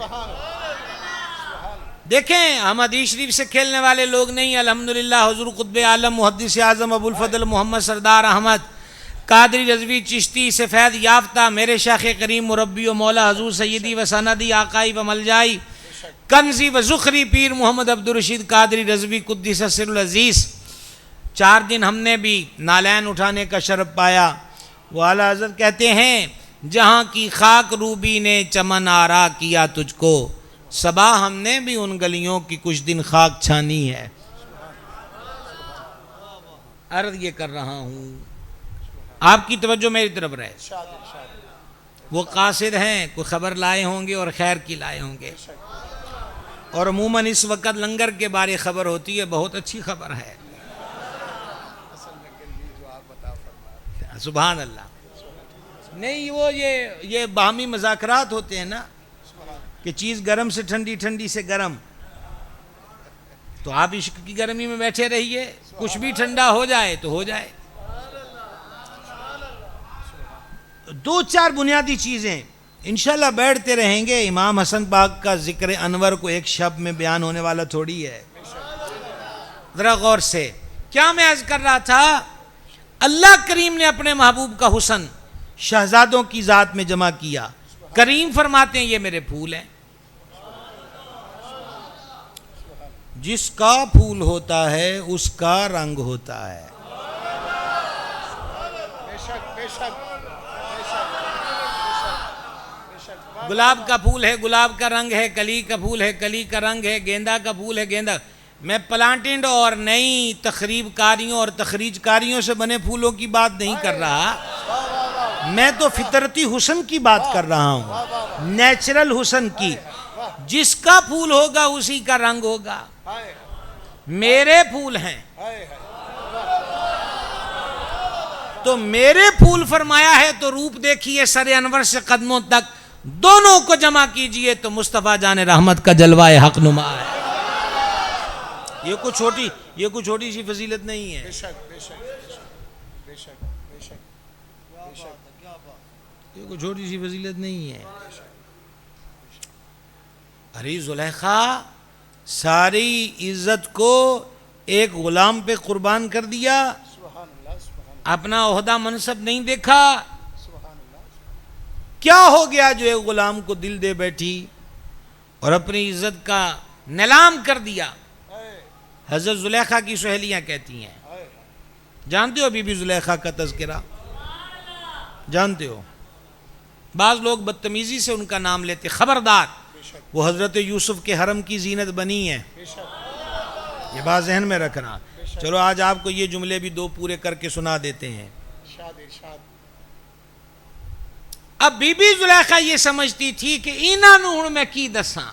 देखें, हम हदीस शरीफ से खेलने वाले लोग नहीं। अल्हम्दुलिल्लाह हुज़ूर क़ुत्ब आलम मुहद्दिस आज़म अबुल फ़ज़ल मोहम्मद सरदार अहमद कादरी रज़वी चिश्ती से फैज़ याफ्ता मेरे शाख़ करीम मुरब्बी व मौला हज़ूर सय्यदी व सनदी आकाई व मलजाई कंज़ी व ज़ुख़री पीर मोहम्मद अब्दुल रशीद कादरी रज़वी क़ुद्दिस सिर्रुल अज़ीज़। 4 दिन हमने भी नालैन उठाने का शरफ़ पाया। वो आला हज़रत कहते हैं, जहाँ की खाक रूबी ने चमन आरा किया तुझको, सबा हमने भी उन गलियों की कुछ दिन खाक छानी है। अर्ज़ ये कर रहा हूँ, आपकी तवज्जो मेरी तरफ रहे। वो कासिद हैं, कोई ख़बर लाए होंगे और खैर की लाए होंगे, और अमूमन इस वक्त लंगर के बारे खबर होती है, बहुत अच्छी खबर है। सुभान अल्लाह। नहीं, वो ये बाहमी मज़ाकरात होते हैं ना, कि चीज़ गर्म से ठंडी, ठंडी से गर्म, तो आप इश्क की गर्मी में बैठे रहिए, कुछ भी ठंडा हो जाए तो हो जाए। 2-4 बुनियादी चीज़ें इंशाल्लाह बैठते रहेंगे। इमाम हसन पाक का जिक्र अनवर को एक शब्द में बयान होने वाला थोड़ी है। ज़रा गौर से, क्या मैं अर्ज़ कर रहा था अल्लाह करीम ने अपने महबूब का हुस्न शहजादों की जात में जमा किया। करीम फरमाते हैं ये मेरे फूल हैं। जिसका फूल होता है उसका रंग होता है। गुलाब का फूल है, गुलाब का रंग है। कली का फूल है, कली का रंग है। गेंदा का फूल है, गेंदा। मैं प्लांटेड और नई तखरीबकारियों और तखरीजकारियों से बने फूलों की बात नहीं कर रहा, मैं तो फितरती हुस्न की बात कर रहा हूं, नेचुरल हुस्न की। जिसका फूल होगा उसी का रंग होगा। मेरे फूल हैं तो मेरे फूल फरमाया है, तो रूप देखिए सरे अनवर से कदमों तक, दोनों को जमा कीजिए तो मुस्तफा जाने रहमत का जलवाए हक नुमा है। ये कुछ छोटी सी फजीलत नहीं है। ये कोई छोटी सी फजीलत नहीं है। अरे जुलेखा सारी इज्जत को एक गुलाम पे कुर्बान कर दिया, अपना ओहदा मनसब नहीं देखा। क्या हो गया जो एक गुलाम को दिल दे बैठी और अपनी इज्जत का नीलाम कर दिया। हजरत जुलेखा की सहेलियां कहती हैं, जानते हो बीबी जुलेखा का तज़किरा जानते हो? बाज लोग बदतमीजी से उनका नाम लेते, खबरदार वो हजरत यूसुफ के हरम की जीनत बनी है, ये बात जहन में रखना। चलो आज आपको ये जुमले भी दो पूरे करके सुना देते हैं। अब बीबी जुलेखा ये समझती थी कि इना नू हुण मैं की दसा,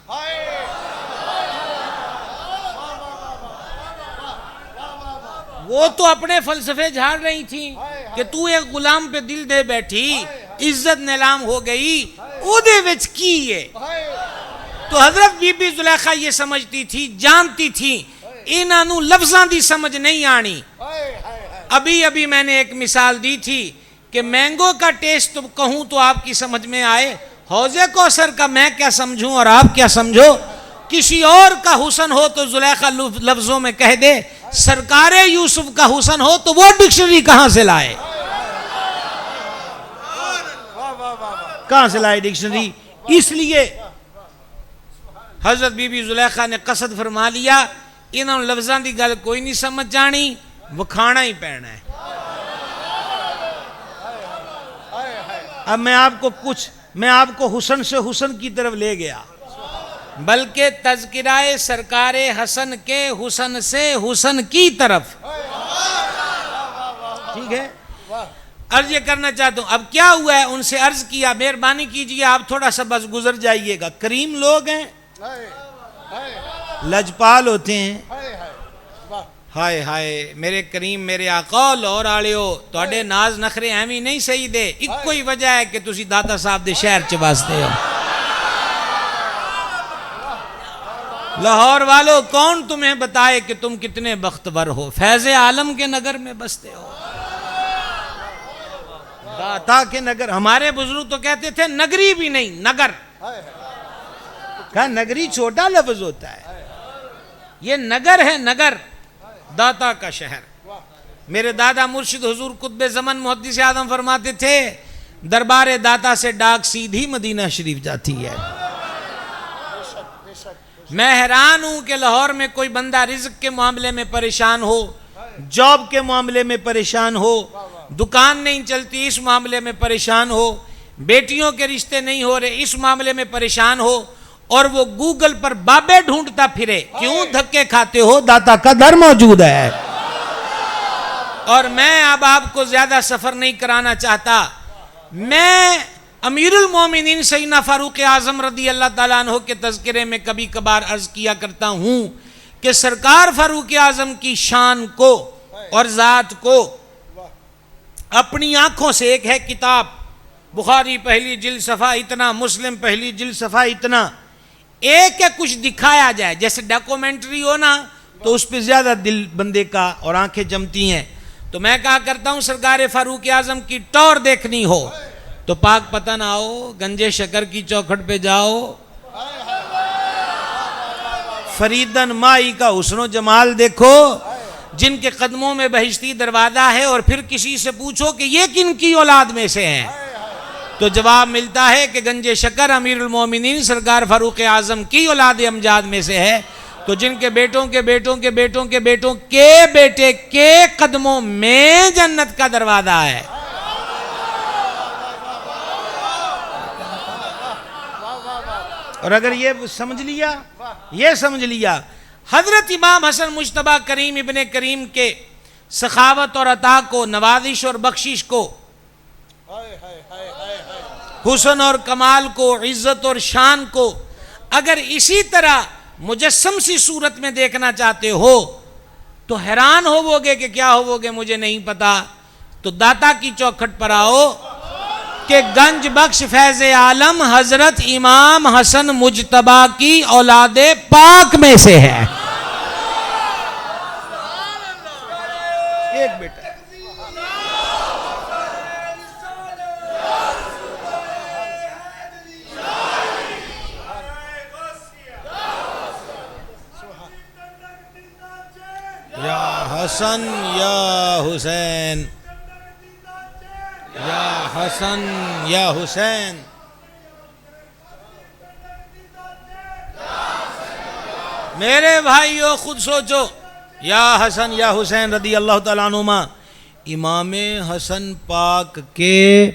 वो तो अपने फलसफे झाड़ रही थी कि तू एक गुलाम पे दिल दे बैठी, इज्जत नीलाम हो गई, ओदे विच की है। तो हजरत बीबी जुलेखा ये समझती थी, जानती थी इन्हां नू लफ्जां दी समझ नहीं आनी। अभी अभी मैंने एक मिसाल दी थी कि मैंगो का टेस्ट तो कहूं तो आपकी समझ में आए, हौजे कौसर का मैं क्या समझूं और आप क्या समझो। किसी और का हुस्न हो तो जुलेखा लफ्जों में कह दे, सरकारे यूसुफ का हुस्न हो तो वो डिक्शनरी कहां से लाए, कहां से लाए डिक्शनरी। इसलिए हजरत बीबी जुलेखा ने कसद फरमा लिया, इन्होंने लफ्जां दी गल कोई नहीं समझ जानी, वखाना ही पैना है। अब मैं आपको हुस्न से हुस्न की तरफ ले गया, बल्कि तज़किराए सरकारे हसन के हुस्न से हुस्न की तरफ। ठीक है, अर्ज ये करना चाहता हूं। अब क्या हुआ है, उनसे अर्ज किया मेहरबानी कीजिए आप थोड़ा सा बस गुजर जाइएगा, करीम लोग हैं, लजपाल होते हैं। हाय हाय मेरे करीम मेरे आका लाहौर आलियो, तुहाडे नाज नखरे एवं नहीं सही दे, इक्को ही वजह है कि तुसी दाता साहब दे शहर च बसते हो। लाहौर वालों, कौन तुम्हें बताए कि तुम कितने बख्तवर हो, फैज़े आलम के नगर में बसते हो, दाता के नगर। हमारे बुजुर्ग तो कहते थे नगरी भी नहीं नगर, कहा नगरी छोटा लफ्ज होता है, ये नगर है, नगर दाता का शहर। मेरे दादा मुर्शिद हुजूर कुतबे ज़मन मुहद्दिस आज़म फरमाते थे, दरबार दाता से डाक सीधी मदीना शरीफ जाती है। मैं हैरान हूं कि लाहौर में कोई बंदा रिज़्क़ के मामले में परेशान हो, जॉब के मामले में परेशान हो, दुकान नहीं चलती इस मामले में परेशान हो, बेटियों के रिश्ते नहीं हो रहे इस मामले में परेशान हो, और वो गूगल पर बाबे ढूंढता फिरे। क्यों धक्के खाते हो, दाता का दर मौजूद है। और मैं अब आपको ज्यादा सफर नहीं कराना चाहता, मैं अमीरुल मोमिनीन सैयदना फारूक आजम रदी अल्लाह ताला अन्हु के तज़किरे में कभी कभार अर्ज किया करता हूं कि सरकार फारूक आजम की शान को और ज़ात को अपनी आंखों से, एक है किताब बुखारी पहली जिल्द सफ़ा इतना, मुस्लिम पहली जिल्द सफ़ा इतना, एक है कुछ दिखाया जाए, जैसे डॉक्यूमेंट्री हो ना तो उस पर ज़्यादा दिल बंदे का और आंखें जमती हैं। तो मैं कहा करता हूँ सरकार फारूक आजम की टौर देखनी हो तो पाक पतन आओ, गंजे शकर की चौखट पे जाओ, फरीदन माई का हुस्नो जमाल देखो, जिनके कदमों में बहिश्ती दरवाजा है, और फिर किसी से पूछो कि ये किन की औलाद में से हैं, तो जवाब मिलता है कि गंजे शकर अमीरुल मोमिनीन सरकार फारूक आजम की औलाद अमजाद में से है। तो जिनके बेटों के बेटों के बेटों के बेटों के बेटे के कदमों में जन्नत का दरवाजा है। और अगर ये समझ लिया हजरत इमाम हसन मुश्तबा करीम इब्ने करीम के सखावत और अता को, नवाजिश और बख्शिश को, हुस्न और कमाल को, इज्जत और शान को अगर इसी तरह मुजस्सम सी सूरत में देखना चाहते हो तो हैरान होवोगे कि क्या होवोगे मुझे नहीं पता। तो दाता की चौखट पर आओ कि गंज बख्श फैज़ आलम हजरत इमाम हसन मुज्तबा की औलादे पाक में से है। एक बेटा या हसन या हुसैन, या हसन या हुसैन। मेरे भाइयों खुद सोचो, या हसन या हुसैन रदी अल्लाह तआला अन्हुमा, इमाम हसन पाक के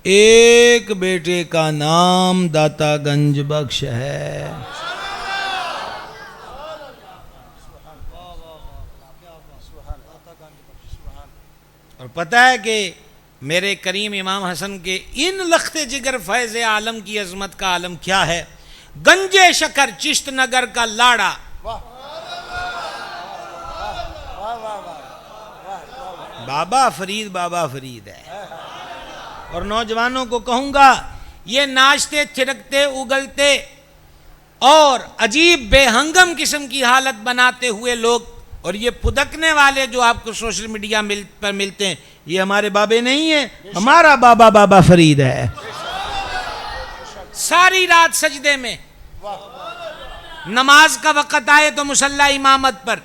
एक बेटे का नाम दाता गंज बख्श है। और पता है कि मेरे करीम इमाम हसन के इन लख्ते जिगर फैज़ आलम की अजमत का आलम क्या है। गंजे शकर चिश्त नगर का लाड़ा, बाबा फरीद है। और नौजवानों को कहूंगा, ये नाचते थिरकते उगलते और अजीब बेहंगम किस्म की हालत बनाते हुए लोग, और ये फुदकने वाले जो आपको सोशल मीडिया पर मिलते हैं, ये हमारे बाबे नहीं है, हमारा बाबा फरीद है। सारी रात सजदे में, नमाज का वक़्त आए तो मुसल्ला इमामत पर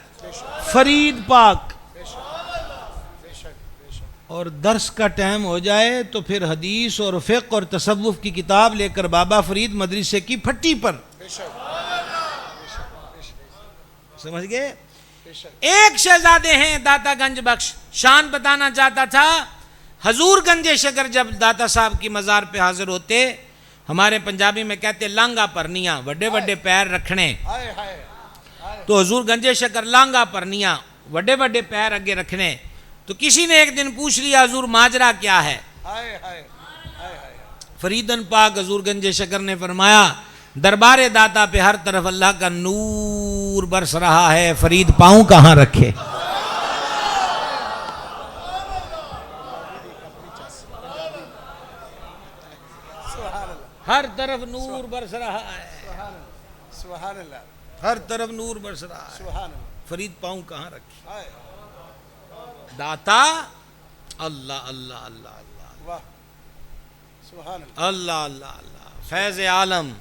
फरीद पाक, और दर्स का टाइम हो जाए तो फिर हदीस और फ़िक़्ह और तसव्वुफ़ की किताब लेकर बाबा फरीद मदरसे की फट्टी पर। समझ गए? एक शहजादे हैं दाता गंज बख्श, शान बताना चाहता था। हजूर गंजे शकर जब दाता साहब की मज़ार पे हाजिर होते, हमारे पंजाबी में कहते लांगा परनिया, बड़े बड़े पैर रखने। तो हजूर गंजे शकर लांगा परनिया, बड़े बड़े पैर आगे रखने। तो किसी ने एक दिन पूछ लिया, हजूर माजरा क्या है? फरीदन पाक हजूर गंजे शकर ने फरमाया, दरबारे दाता पे हर तरफ अल्लाह का नूर बरस रहा है, फरीद पाँव कहाँ रखे। हर तरफ नूर बरस रहा है, हर तरफ नूर बरस रहा है, फरीद पाँव कहाँ रखे। दाता अल्लाह अल्लाह अल्लाह अल्लाह अल्लाह अल्लाह अल्लाह, फैज़ आलम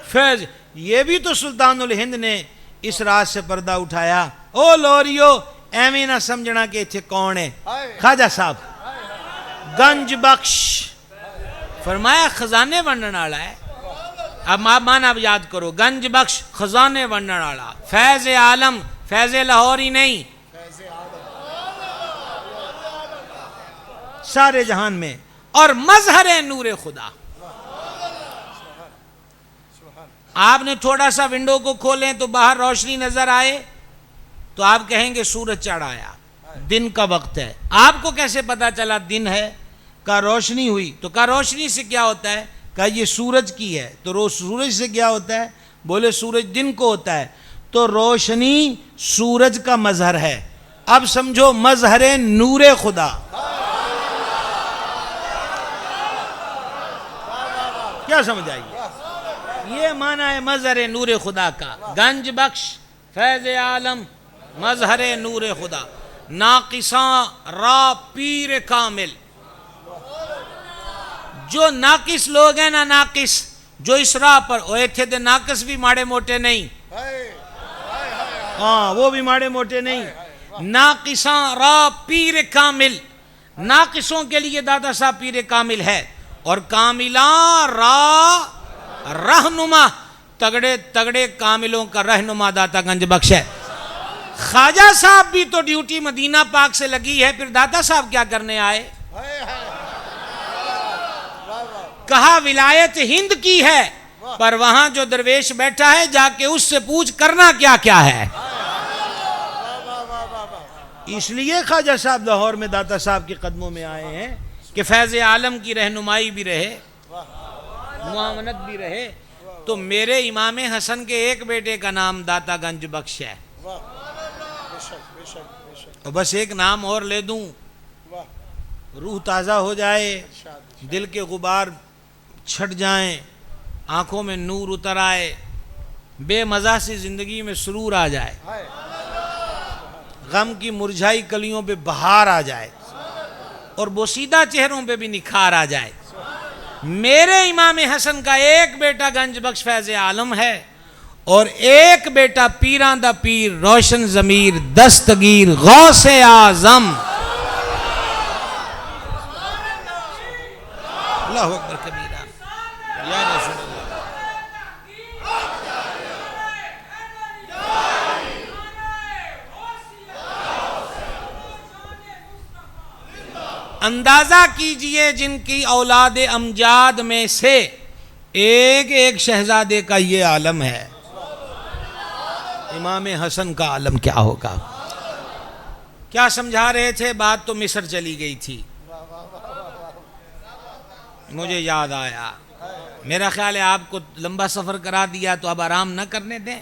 फैज। ये भी तो सुल्तानुल हिंद ने इस रात से पर्दा उठाया। ओ लोरियो, एवं ना समझना कि इत्थे कौन है, ख्वाजा साहब गंज बख्श फरमाया खजाने वंडन वाला है। अब आप माना अब याद करो, गंज बख्श खजाने वंडन वाला, फैज़ आलम, फैज़ लाहौर ही नहीं सारे जहान में, और मजहर नूर खुदा। आपने थोड़ा सा विंडो को खोलें तो बाहर रोशनी नजर आए तो आप कहेंगे सूरज चढ़ आया, दिन का वक्त है। आपको कैसे पता चला दिन है? का रोशनी हुई। तो का रोशनी से क्या होता है? का ये सूरज की है। तो रोज सूरज से क्या होता है? बोले सूरज दिन को होता है। तो रोशनी सूरज का मजहर है। अब समझो मजहर नूरे खुदा। क्या समझ आई? ये माना है मजहर नूर खुदा का। गंज बख्श फैज़ आलम मजहर नूर खुदा, नाकिसा रा पीर कामिल। जो नाकिस लोग हैं ना, नाकिस जो इस राह पर ओए थे तो नाकिस भी माड़े मोटे नहीं, हाँ वो भी माड़े मोटे नहीं। नाकिसा रा पीर कामिल, नाकिसों के लिए दादा साहब पीर कामिल है, और कामिला रा रहनुमा, तगड़े तगड़े कामिलों का रहनुमा दाता गंज बख्श है। ख्वाजा साहब भी तो ड्यूटी मदीना पाक से लगी है, फिर दाता साहब क्या करने आए? कहा विलायत हिंद की है, पर वहां जो दरवेश बैठा है जाके उससे पूछ करना क्या क्या है। इसलिए ख्वाजा साहब लाहौर में दाता साहब के कदमों में आए हैं कि फैज़ आलम की रहनुमाई भी रहे, मुआवनत भी रहे। तो मेरे इमाम हसन के एक बेटे का नाम दाता गंज बख्श है, और बस एक नाम और ले दूं, रूह ताज़ा हो जाए, दिल के गुबार छट जाएं, आंखों में नूर उतर आए, बेमज़ा सी जिंदगी में सुरूर आ जाए, गम की मुरझाई कलियों पे बहार आ जाए, और बोसीदा चेहरों पे भी निखार आ जाए। मेरे इमाम हसन का एक बेटा गंज बख्श फैज़ आलम है, और एक बेटा पीरां दा पीर रोशन ज़मीर दस्तगीर गौसे आज़म। अल्लाहु अकबर कबीरा, या रसूल अल्लाह। अंदाजा कीजिए जिनकी औलाद अमजाद में से एक एक शहजादे का ये आलम है, इमाम हसन का आलम क्या होगा। क्या समझा रहे थे? बात तो मिस्र चली गई थी, मुझे याद आया। मेरा ख्याल है आपको लंबा सफर करा दिया तो अब आराम न करने दें,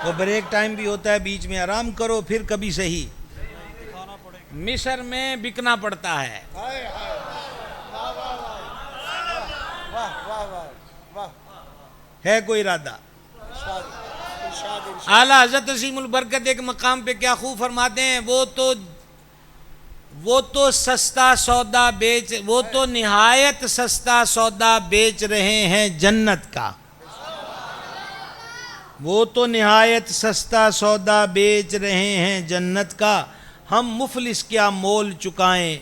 वो ब्रेक टाइम भी होता है, बीच में आराम करो, फिर कभी सही। मिस्र में बिकना पड़ता है। है कोई इरादा? आला हज़रत अज़ीमुल बरकत एक मकाम पे क्या खूब फरमाते हैं, वो तो सस्ता सौदा बेच, वो तो निहायत सस्ता सौदा बेच रहे हैं जन्नत का, वो तो निहायत सस्ता सौदा बेच रहे हैं जन्नत का, हम मुफलिस क्या मोल चुकाएं,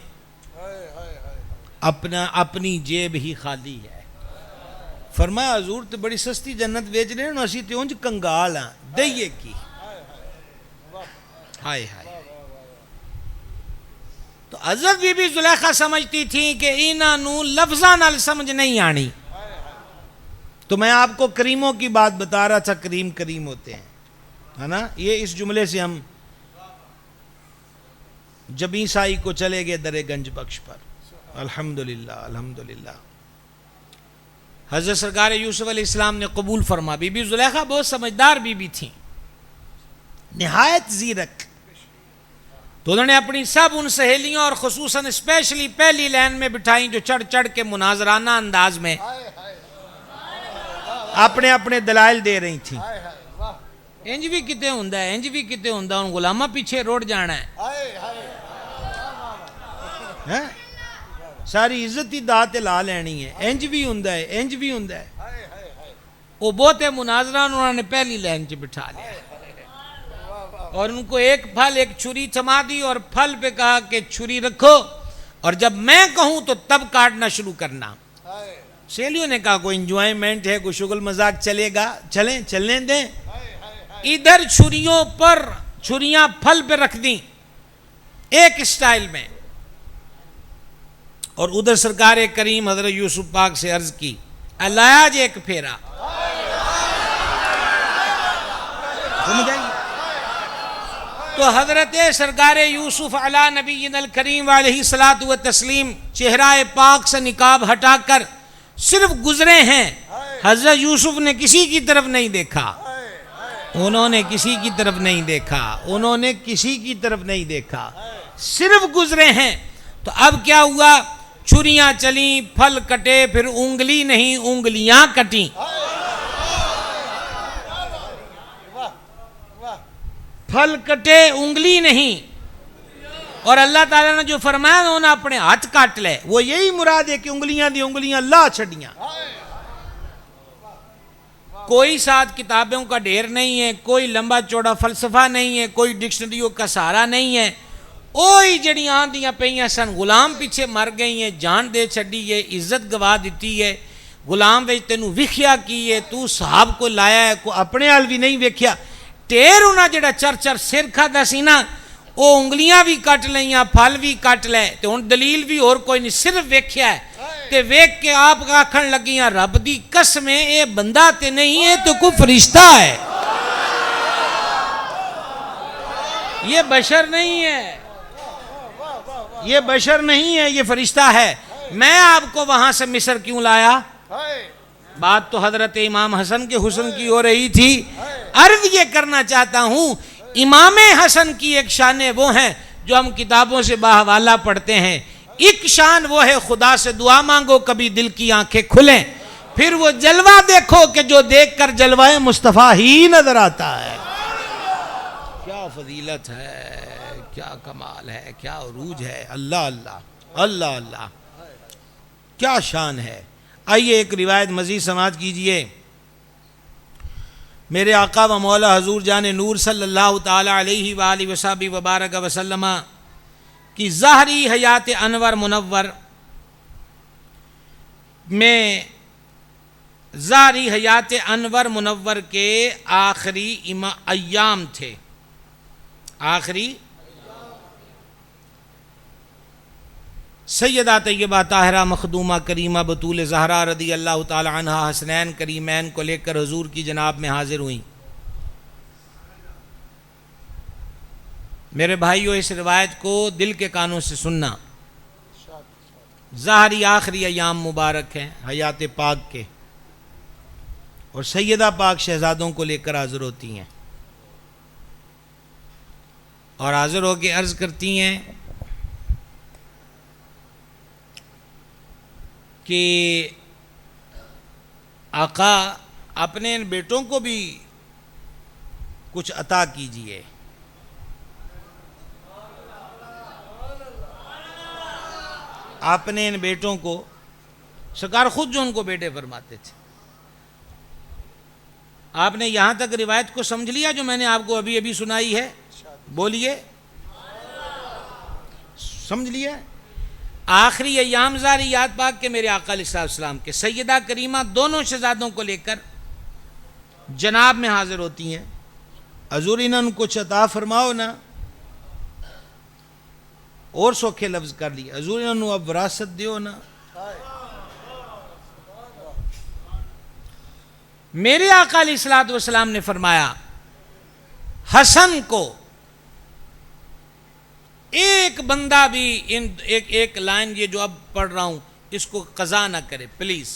अपनी जेब ही खाली है। फरमाया हजूर तो बड़ी सस्ती जन्नत बेच रहे हैं, असी तो उंज कंगाल हाँ दइए की। हाय हाय। तो हज़रत बीबी जुलेखा समझती थी कि इन्हों लफ्ज़ा नाल समझ नहीं आनी। तो मैं आपको करीमों की बात बता रहा था, करीम करीम होते हैं, है ना। ये इस जुमले से हम जबी साई को चले गए दरे गंज बख्श पर। अल्हम्दुलिल्लाह अल्हम्दुलिल्लाह। हज़रत सरकार यूसुफ अलैहिस्सलाम ने कबूल फरमा। बीबी जुलेखा बहुत समझदार बीबी थी, निहायत ज़ीरक। तो उन्होंने अपनी सब उन सहेलियों और खुसूसन स्पेशली पहली लाइन में बिठाई जो चढ़ चढ़ के मुनाजराना अंदाज में अपने अपने दलाइल दे रही थी। इंज भी किते हुंदा है, इंज भी किते हुंदा, उन गुलामा पीछे रोड जाना है, सारी इज्जत ही दात ला लेनी है, इंज भी हुंदा है, इंज भी हुंदा है। वो बहुते मुनाजरा उन्होंने पहली लाइन च बिठा लिया, और उनको एक फल एक छुरी थमा दी, और फल पे कहा कि छुरी रखो, और जब मैं कहूं तो तब काटना शुरू करना। सहेलियों ने कहा कोई इंजॉयमेंट है, कोई शुगल मजाक चलेगा, चलें चलने दें। इधर छुरियों पर छुरियां फल पे रख दी एक स्टाइल में, और उधर सरकार करीम हजरत यूसुफ पाक से अर्ज की, अल्लाह जी एक फेरा। तो हजरत सरकार यूसुफ अला नबील करीम अलैहिस्सलातु व तस्लीम चेहरा पाक से निकाब हटाकर सिर्फ गुजरे हैं। हजरत यूसुफ ने किसी की तरफ नहीं देखा, उन्होंने किसी की तरफ नहीं देखा, उन्होंने किसी की तरफ नहीं देखा, सिर्फ गुजरे हैं। तो अब क्या हुआ, छुरियां चली, फल कटे, फिर उंगली नहीं उंगलियां कटी। फल कटे उंगली नहीं, और अल्लाह ताला ने जो फरमाया उन्होंने अपने हाथ काट ले, वो यही मुराद है कि उंगलियां दी उंगलियां ला छड़ियां। कोई साथ किताबों का ढेर नहीं है, कोई लंबा चौड़ा फलसफा नहीं है, कोई डिक्शनरियों का सहारा नहीं है। ओही जड़ी आंदियां पईयां सन, गुलाम पीछे मर गई है, जान दे छड़ी है, इज्जत गवा दी है। गुलाम विच तेनू विख्या की है, तू साहब को लाया है, को अपने हाल भी नहीं वेख्या। ढेर उन्हें जड़ा चर चर सिर खादा सी ना, वो उंगलियां भी कट लिया, फल भी कट ले, तो हुण दलील भी होर कोई नहीं, सिर्फ वेख्या है। ते वेख के आप आखन लगियां रब दी कसम ये बंदा ते नहीं है, तो कोई फरिश्ता है, ये बशर नहीं है, ये बशर नहीं है, ये फरिश्ता है। मैं आपको वहां से मिस्र क्यों लाया? बात तो हजरत इमाम हसन के हुस्न की हो रही थी। अर्ज ये करना चाहता हूं, इमाम हसन की एक शान वो है जो हम किताबों से बाहवाला पढ़ते हैं, एक शान वो है खुदा से दुआ मांगो कभी दिल की आंखें खुलें, फिर वो जलवा देखो कि जो देखकर जलवाए मुस्तफ़ा ही नजर आता है। क्या फजीलत है, क्या कमाल है, क्या उरूज है, अल्लाह अल्लाह अल्लाह अल्लाह, क्या शान है। आइए एक रिवायत मजीद समाज कीजिए। मेरे आका व मौला हजूर जान नूर सल्लल्लाहु ताला अलैहि व बारक वसल्लम की ज़ाहरी हयात अनवर मुनव्वर में, ज़ाहरी हयात अनवर मुनव्वर के आखिरी अय्याम थे, आखिरी सैयदा तैयबा ताहिरा मखदूमा करीमा बतूल ज़हरा रदी अल्लाह ताला अन्हा हसनैन करीमैन को लेकर हुजूर की जनाब में हाजिर हुई। मेरे भाइयों, इस रिवायत को दिल के कानों से सुनना। ज़ाहरी आखिरी अयाम मुबारक हैं हयात पाक के, और सैयदा पाक शहजादों को लेकर हाजिर होती हैं और हाजिर होकर अर्ज करती हैं कि आका अपने इन बेटों को भी कुछ अता कीजिए। आपने इन बेटों को, सरकार खुद जो उनको बेटे फरमाते थे, आपने यहां तक रिवायत को समझ लिया जो मैंने आपको अभी अभी सुनाई है? बोलिए, समझ लिया? आखिरी अय्याम ज़ारी याद पाक के मेरे आका अलैहिस्सलाम के सैयदा करीमा दोनों शहजादों को लेकर जनाब में हाजिर होती हैं। हजूर इन्होंने कुछ अता फरमाओ ना, और सौखे लफ्ज कर लिए, हजूर इन्होंने अब विरासत दियो ना। मेरे आका अलैहिस्सलाम ने फरमाया, हसन को एक बंदा भी इन एक लाइन ये जो अब पढ़ रहा हूं इसको कज़ा ना करे प्लीज।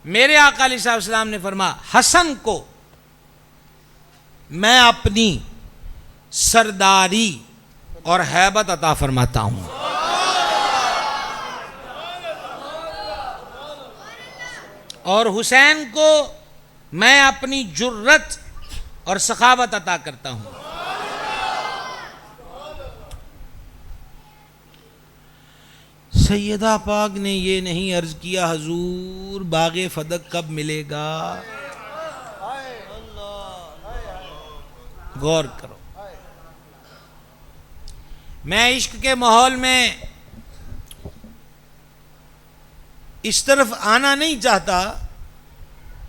मेरे आका अलैहिस्सलाम ने फरमाया, हसन को मैं अपनी सरदारी और हैबत अता फरमाता हूं, और हुसैन को मैं अपनी जुर्रत और सखावत अता करता हूं। सैयदा पाक ने ये नहीं अर्ज किया हजूर बागे फदक कब मिलेगा। गौर करो, मैं इश्क के माहौल में इस तरफ आना नहीं चाहता,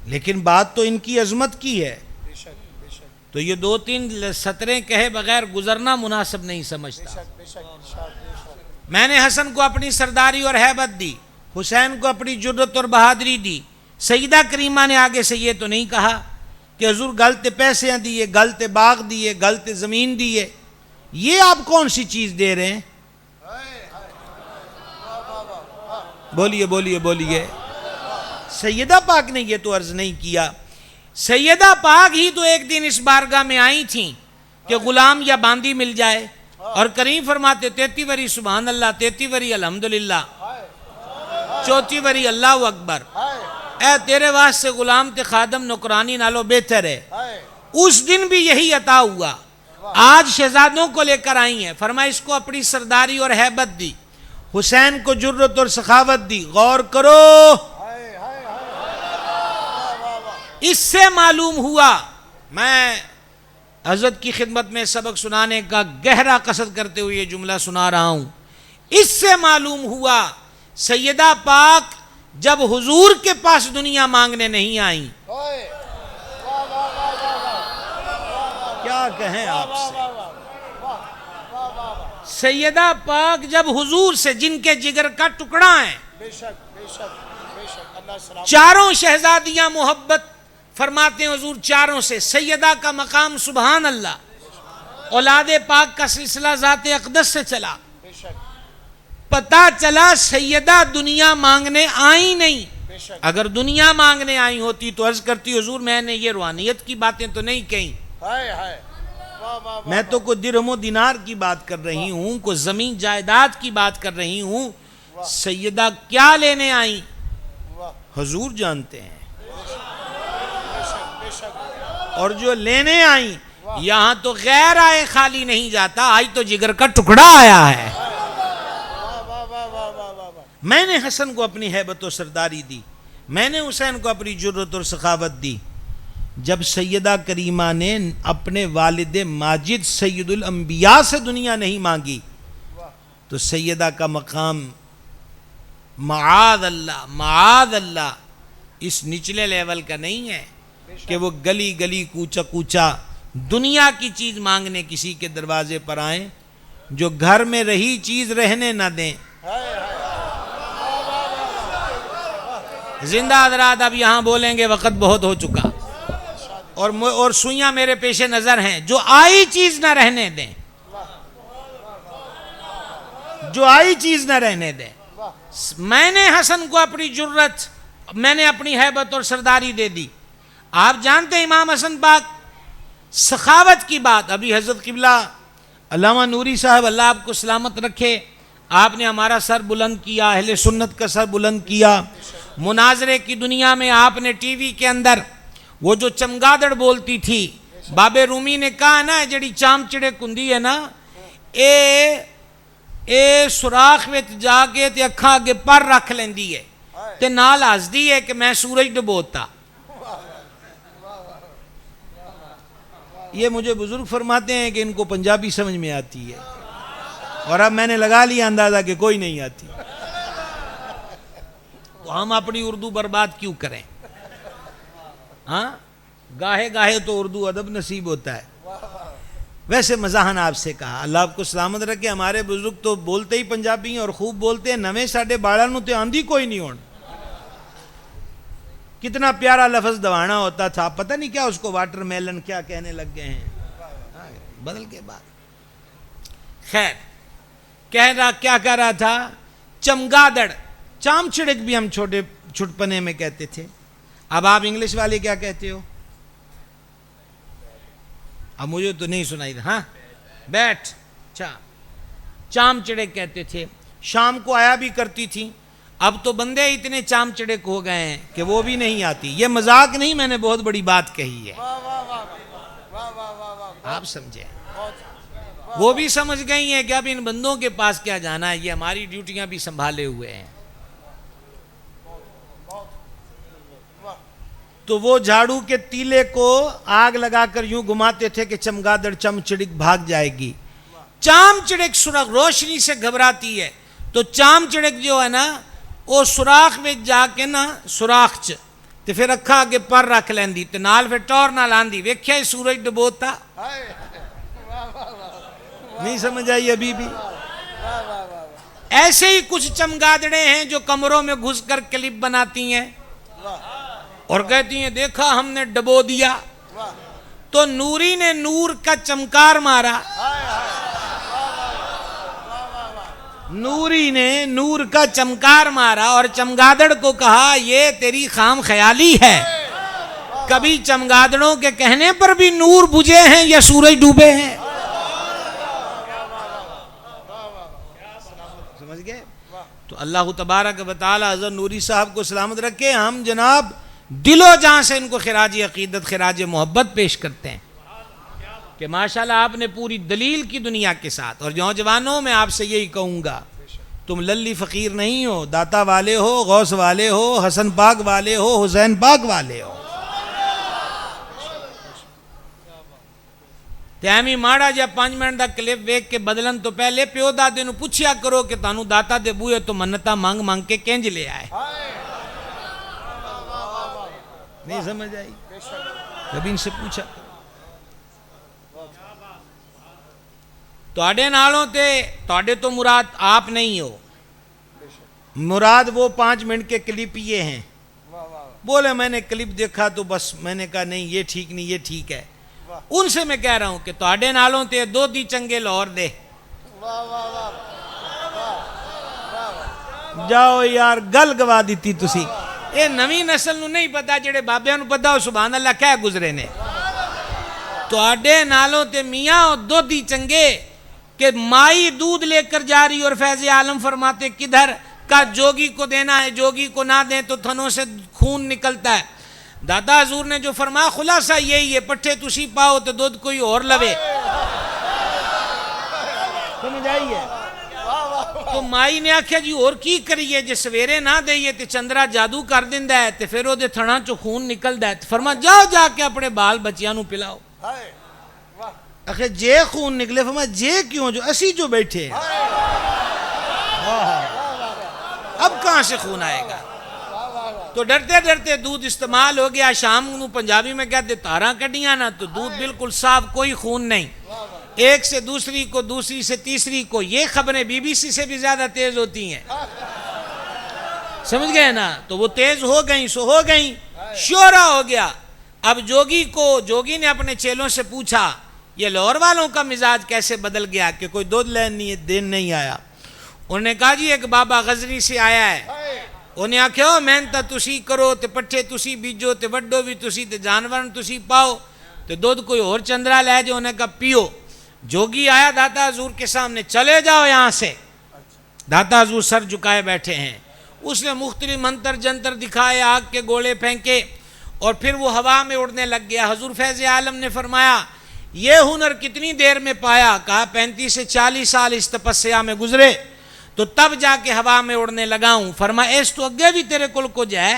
लेकिन बात तो इनकी अजमत की है, तो ये दो तीन सतरें कहे बगैर गुजरना मुनासिब नहीं समझता। मैंने हसन को अपनी सरदारी और हैबत दी, हुसैन को अपनी जुर्रत और बहादुरी दी। सईदा करीमा ने आगे से ये तो नहीं कहा कि हुजूर गलते पैसे दिए, गलते बाग दिए, गलते ज़मीन दिए। ये आप कौन सी चीज़ दे रहे हैं? बोलिए बोलिए बोलिए। सैयदा पाक ने ये तो अर्ज नहीं किया। सैयदा पाक ही तो एक दिन इस बारगाह में आई थी कि गुलाम या बांदी मिल जाए, और करीम फरमाते 33 वरी सुभान अल्लाह, 33 वरी अल्हम्दुलिल्लाह, 34 वरी अल्लाह अकबर। ए तेरे वास्ते गुलाम ते खादम नौकरानी नालो बेहतर है। उस दिन भी यही अता हुआ। आज शहजादों को लेकर आई हैं, फरमाया इसको अपनी सरदारी और हैबत दी, हुसैन को जुर्रत और सखावत दी। गौर करो, इससे मालूम हुआ, मैं हजरत की खिदमत में सबक सुनाने का गहरा कसद करते हुए ये जुमला सुना रहा हूं, इससे मालूम हुआ सैयदा पाक जब हुजूर के पास दुनिया मांगने नहीं आई, क्या कहें आपसे, सैयदा पाक जब हुजूर से, जिनके जिगर का टुकड़ा है, चारों शहजादियां मोहब्बत फरमाते हैं हुजूर चारों से, सैयदा का मकाम सुभान अल्लाह, औलादे पाक का सिलसिला ज़ाते अक़दस से चला, पता चला सैयदा दुनिया मांगने आई नहीं। अगर दुनिया मांगने आई होती तो अर्ज करती हुजूर मैंने ये रूहानियत की बातें तो नहीं कही, मैं तो कोई दिरहम दिनार की बात कर रही हूं, कोई जमीन जायदाद की बात कर रही हूं, सैयदा क्या लेने आई हुजूर जानते हैं। और जो लेने आई, यहां तो गैर आए खाली नहीं जाता, आई तो जिगर का टुकड़ा आया है। मैंने हसन को अपनी हैबत और सरदारी दी, मैंने हुसैन को अपनी जुर्रत और सखावत दी। जब सैयदा करीमा ने अपने वालिद माजिद सैयदुल अंबिया से दुनिया नहीं मांगी, तो सैयदा का मकाम माआद अल्लाह इस निचले लेवल का नहीं है कि वो गली गली कूचा कूचा दुनिया की चीज मांगने किसी के दरवाजे पर आए, जो घर में रही चीज रहने ना दें। जिंदा हजरात अब यहां बोलेंगे, वक्त बहुत हो चुका और सुइयां मेरे पेशे नजर हैं, जो आई चीज ना रहने दें, जो आई चीज ना रहने दें। मैंने हसन को अपनी जुर्रत, मैंने अपनी हैबत और सरदारी दे दी। आप जानते हैं इमाम हसन पाक सखावत की बात, अभी हजरत किबला अल्लामा नूरी साहब अल्लाह आपको सलामत रखे, आपने हमारा सर बुलंद किया, अहले सुन्नत का सर बुलंद किया। मुनाजरे की दुनिया में आपने टीवी के अंदर वो जो चमगादड़ बोलती थी, बाबे रूमी ने कहा ना, जड़ी चाम चिड़े कुंदी है ना, ए सुराख विच जाके ते अखा अगे पर रख लेंदी है ते नाल हसदी है कि मैं सूरज डुबोता। ये मुझे बुजुर्ग फरमाते हैं कि इनको पंजाबी समझ में आती है, और अब मैंने लगा लिया अंदाजा कि कोई नहीं आती, तो हम अपनी उर्दू बर्बाद क्यों करें। हाँ, गाहे गाहे तो उर्दू अदब नसीब होता है। वैसे मजाहन आपसे कहा, अल्लाह आपको सलामत रखे, हमारे बुजुर्ग तो बोलते ही पंजाबी हैं और खूब बोलते हैं, नवे साढ़े बाड़ा नूं ते आंदी कोई नहीं होन। कितना प्यारा लफ्ज दवाना होता था, पता नहीं क्या उसको वाटरमेलन क्या कहने लग गए हैं बदल के बाद। खैर, क्या कह रहा था, चमगादड़, चाम चिड़क भी हम छोटे छुटपने में कहते थे। अब आप इंग्लिश वाले क्या कहते हो, अब मुझे तो नहीं सुनाई था। हाँ, बैठ, अच्छा, चाम चिड़क कहते थे। शाम को आया भी करती थी, अब तो बंदे इतने चाम चिड़क हो गए हैं कि वो भी नहीं आती। ये मजाक नहीं, मैंने बहुत बड़ी बात कही है, आप समझे। वो भी समझ गई हैं कि अब इन बंदों के पास क्या जाना है, ये हमारी ड्यूटियां भी संभाले हुए हैं। तो वो झाड़ू के तीले को आग लगाकर यूं घुमाते थे कि चमगादड़ चम चिड़क भाग जाएगी। चाम चिड़क सुराख रोशनी से घबराती है, तो चाम चिड़क जो है ना, वो सुराख में जाके ना, सुराख च ते फिर अखा अगे पर रख लेंदी ते नाल फिर टौर नाल आंदी, वेख्या सूरज डुबोता। नहीं समझ आई अभी भी। ऐसे ही कुछ चमगादड़े हैं जो कमरों में घुसकर क्लिप बनाती हैं और कहती हैं देखा हमने डबो दिया। तो नूरी ने नूर का चमकार मारा, नूरी ने नूर का चमकार मारा और चमगादड़ को कहा ये तेरी खाम ख्याली है, कभी चमगादड़ों के कहने पर भी नूर बुझे हैं या सूरज डूबे हैं। समझ गए। तो अल्लाह तबारक व तआला हज़रत नूरी साहब को सलामत रखे। हम जनाब दिलो जान से इनको खिराज अकीदत, खिराज मोहब्बत पेश करते हैं कि माशाल्लाह आपने पूरी दलील की दुनिया के साथ। और नौजवानों में आपसे यही कहूँगा, तुम लल्ली फ़कीर नहीं हो, दाता वाले हो, गौस वाले हो, हसन पाक वाले हो, हुसैन पाक वाले हो। ਤੇ ਐਵੇਂ ਮਾੜਾ ਜਿਹਾ 5 ਮਿੰਟ ਦਾ ਕਲਿੱਪ ਵੇਖ ਕੇ ਬਦਲਣ ਤੋਂ ਪਹਿਲੇ ਪਿਓ ਦਾਦੇ ਨੂੰ ਪੁੱਛਿਆ ਕਰੋ ਕਿ ਤੁਹਾਨੂੰ ਦਾਤਾ ਦੇ ਬੂਹੇ ਤੋਂ ਮੰਨਤਾਂ ਮੰਗ ਮੰਗ ਕੇ ਕਿੰਜ ਲਿਆ ਹੈ। नहीं समझ आई? कभी इनसे पूछा तुहाडे नालों ते तुहाडे तो मुराद आप नहीं हो, मुराद वो 5 मिनट के क्लिप ये हैं। बोले मैंने क्लिप देखा तो बस मैंने कहा नहीं ये ठीक नहीं ये ठीक है। उनसे मैं कह रहा हूं कि तुहाडे नालों ते दो दी चंगे लाहौर दे। जाओ यार गल गवा दी तुसी। ये नवी नस्ल नूं नहीं पता, जेड़े बाबियां नूं पता हो सुभान अल्लाह क्या गुजरे ने। तुहाडे नालों ते मियाँ और दोधी चंगे कि माई दूध लेकर जा रही और फैज़ आलम फरमाते किधर का जोगी को देना है, जोगी को ना दें तो थनों से खून निकलता है। दादा हजूर ने जो फरमाया खुलासा यही है, पट्ठे तुसी पाओ तो दूध कोई और लवे। समझ आई है? तो माई ने आख्या जी और की करिए, जे सवेरे ना दईए तो चंद्रा जादू कर दिंदा है तो फिर ओदे थणा चो खून निकलदा है। फरमा जाओ जाके अपने बाल बच्चियां नूं पिलाओ। आखे जे खून निकले, फरमा जे क्यों, जो असी जो बैठे हैं अब कहां से खून आएगा। तो डरते डरते दूध इस्तेमाल हो गया। शाम को पंजाबी में कहते तारा कटियां ना, तो दूध बिल्कुल साफ, कोई खून नहीं। एक से दूसरी को, दूसरी से तीसरी को। ये खबरें बीबीसी से भी ज्यादा तेज होती हैं, समझ गए ना। तो वो तेज हो गई सो हो गई, शोरा हो गया। अब जोगी ने अपने चेलों से पूछा ये लाहौर वालों का मिजाज कैसे बदल गया कि कोई दूध लेने दिन नहीं आया। उन्होंने कहा जी एक बाबा गजनी से आया है, उन्हें आख्या मेहनत तुसी करो तो पट्ठे तुसी बीजो तो वड्डो भी तुसी तो जानवर तुसी पाओ तो दूध कोई और चंद्रा ले जाओ। उन्हें कहा पियो। जोगी आया दाता हजूर के सामने, चले जाओ यहाँ से। दाता हजूर सर झुकाए बैठे हैं। उसने मुख्तलिफ मंत्र जंतर दिखाए, आग के गोले फेंके और फिर वो हवा में उड़ने लग गया। हजूर फैज़ आलम ने फरमाया ये हुनर कितनी देर में पाया? कहा 35 से 40 साल इस तपस्या में गुजरे तो तब जाके हवा में उड़ने लगा हूं। फरमाया इस तो अगे भी तेरे कुल कुछ है।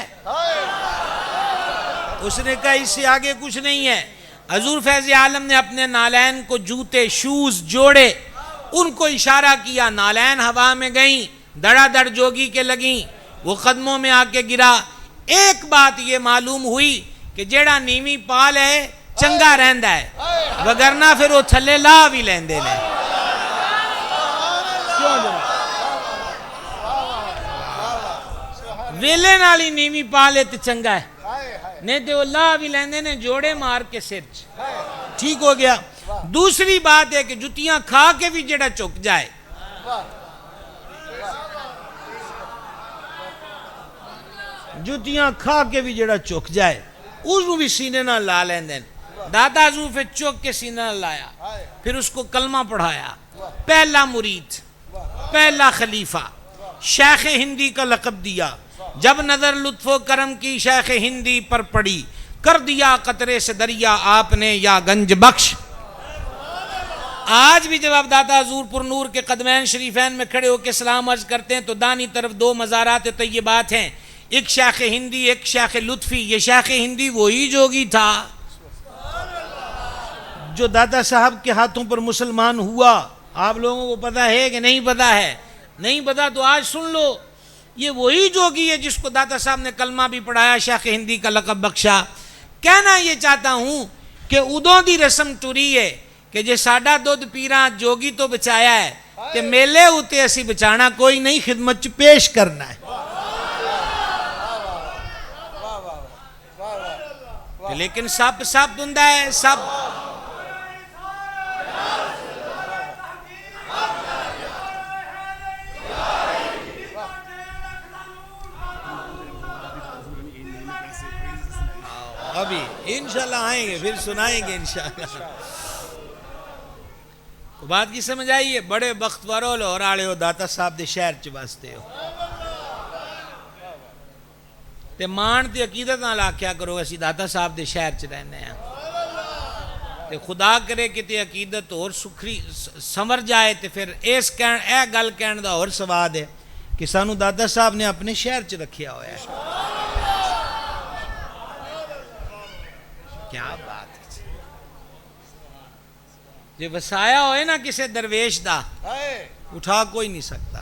उसने कहा इससे आगे कुछ नहीं है। हजूर फैज़ आलम ने अपने नालैन को जूते शूज जोड़े, उनको इशारा किया, नालैन हवा में गई, धड़ाधड़ जोगी के लगी, वो कदमों में आके गिरा। एक बात ये मालूम हुई कि जेड़ा नीवी पाल है चंगा रहंदा है, वगरना फिर वो थले ला भी लेंदे ने। वेले नाल ही नीवी पाल है तो चंगा है, नहीं तो वो ला भी लेंदे ने जोड़े मार के सिर च। ठीक हो गया। दूसरी बात है कि जुतियां खा के भी जेड़ा चुक जाए, जुतियां खा के भी जेड़ा चुक जाए उसको भी सीने ना ला लेंदे। दादा हजूर फिर चुक के सीना लाया, फिर उसको कलमा पढ़ाया। पहला मुरीद, पहला खलीफा, शेख हिंदी का लक़ब दिया। जब नजर लुत्फो करम की शेख हिंदी पर पड़ी, कर दिया कतरे से दरिया आपने या गंज बख्श। आज भी जब आप दाता हजूर पुर नूर के कदमैन शरीफैन में खड़े होकर सलाम अर्ज करते हैं तो दानी तरफ 2 मज़ारात तय्यबात हैं, एक शेख हिंदी एक शेख लुत्फी। ये शेख हिंदी वही जोगी था जो दादा साहब के हाथों पर मुसलमान हुआ। आप लोगों को पता है कि नहीं पता है? नहीं पता तो आज सुन लो, ये वही जोगी है जिसको दादा साहब ने कलमा भी पढ़ाया, शेख हिंदी का लक़ब बख्शा। कहना ये चाहता हूँ कि उदों दी रस्म टुरी है कि जे साडा दुध पीरा जोगी तो बचाया है ते मेले उते असी बचाना कोई नहीं, खिदमत च पेश करना है। लेकिन सब सब दुंदा है सब। अभी इंशाल्लाह आएंगे, फिर सुनाएंगे इंशाल्लाह। तो बात की समझ आई है? बड़े बख्तवरो लाहौर आले हो, दाता साहब दे शहर च बसते हो ते मान ते अकीदत नाल आख्या करो असी दाता साहब दे शहर च रहने हैं। ते खुदा करे किते अकीदत और सुखरी संवर जाए तो फिर इस गल कहने का और स्वाद है कि सानू दादा साहब ने अपने शहर च रखिया होया है। क्या बात है। जो वसाया होए ना किसी दरवेश दा उठा कोई नहीं सकता।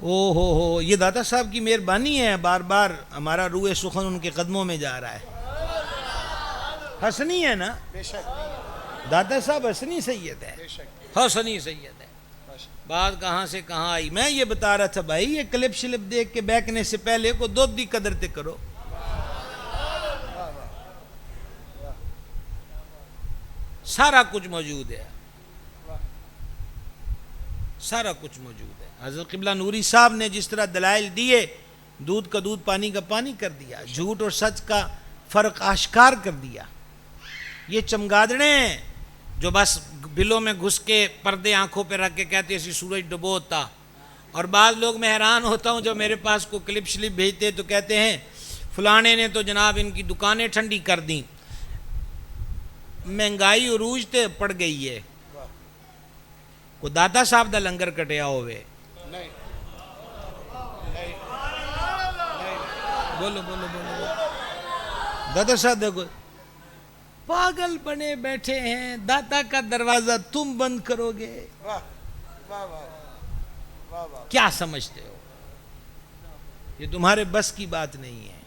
ओ हो, ये दाता साहब की मेहरबानी है, बार बार हमारा रूए सुखन उनके कदमों में जा रहा है। हसनी है ना, दाता साहब हसनी सैयद है, हसनी सैयद है। बात कहाँ से कहाँ आई। मैं ये बता रहा था भाई, ये क्लिप शिलिप देख के बैकने से पहले को दूध की कदर ते करो। सारा कुछ मौजूद है, सारा कुछ मौजूद है। हज़रत क़िबला नूरी साहब ने जिस तरह दलाइल दिए, दूध का दूध पानी का पानी कर दिया, झूठ और सच का फर्क आश्कार कर दिया। ये चमगादड़े हैं जो बस बिलों में घुस के पर्दे आंखों पे रख के कहते ऐसी सूरज डुबोता। और बाद लोग मैं हैरान होता हूँ जब मेरे पास को क्लिप श्लिप भेजते तो कहते हैं फलाने ने तो जनाब इनकी दुकानें ठंडी कर दी, महंगाई उरूज ते पड़ गई है। को दाता साहब दा लंगर कटिया होवे, बोलो बोलो बोलो। दाता साहब देखो पागल बने बैठे हैं, दाता का दरवाजा तुम बंद करोगे। वाह वाह वाह वाह, क्या समझते हो? ये तुम्हारे बस की बात नहीं है,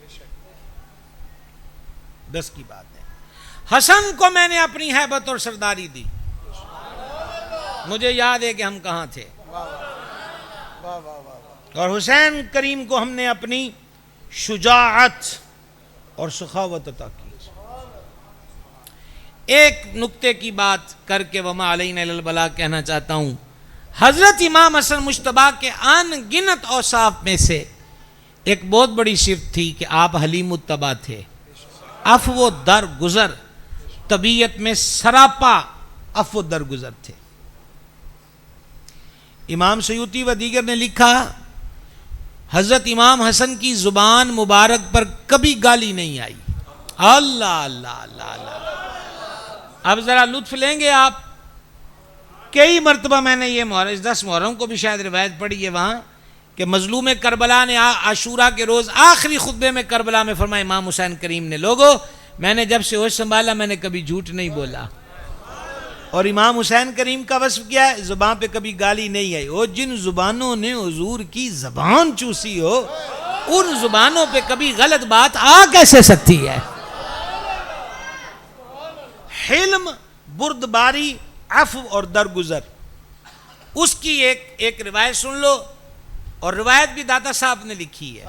बस की बात है। हसन को मैंने अपनी हैबत और सरदारी दी। मुझे याद है कि हम कहां थे, और हुसैन करीम को हमने अपनी शुजाअत और सखावत अता की। एक नुक्ते की बात करके वमा अलैना इल्लल बलाग कहना चाहता हूं। हजरत इमाम हसन मुश्तबा के अनगिनत औसाफ में से एक बहुत बड़ी सिफ्त थी कि आप हलीमुत्तबा थे, अफ़्व दर गुजर, तबीयत में सरापा अफ़्व दर गुजर थे। इमाम सयूती व दीगर ने लिखा, हजरत इमाम हसन की जुबान मुबारक पर कभी गाली नहीं आई। अल्लाह अल्लाह अल्लाह अल्लाह। अब जरा लुत्फ लेंगे आप। कई मरतबा मैंने ये 10 मुहर्रम को भी शायद रिवायत पढ़ी है वहाँ कि मजलूम करबला ने आशूरा के रोज़ आखिरी खुतबे में करबला में फरमाया, इमाम हुसैन करीम ने, लोगो मैंने जब से होश संभाला मैंने कभी झूठ नहीं बोला। और इमाम हुसैन करीम का वस्फ क्या है? ज़ुबान पे कभी गाली नहीं आई। वो जिन ज़ुबानों ने हुजूर की ज़बान चूसी हो, उन ज़ुबानों पे कभी गलत बात आ कैसे सकती है? हिल्म, बुर्दबारी, अफ़्व और दरगुजर, उसकी एक रिवायत सुन लो। और रिवायत भी दाता साहब ने लिखी है,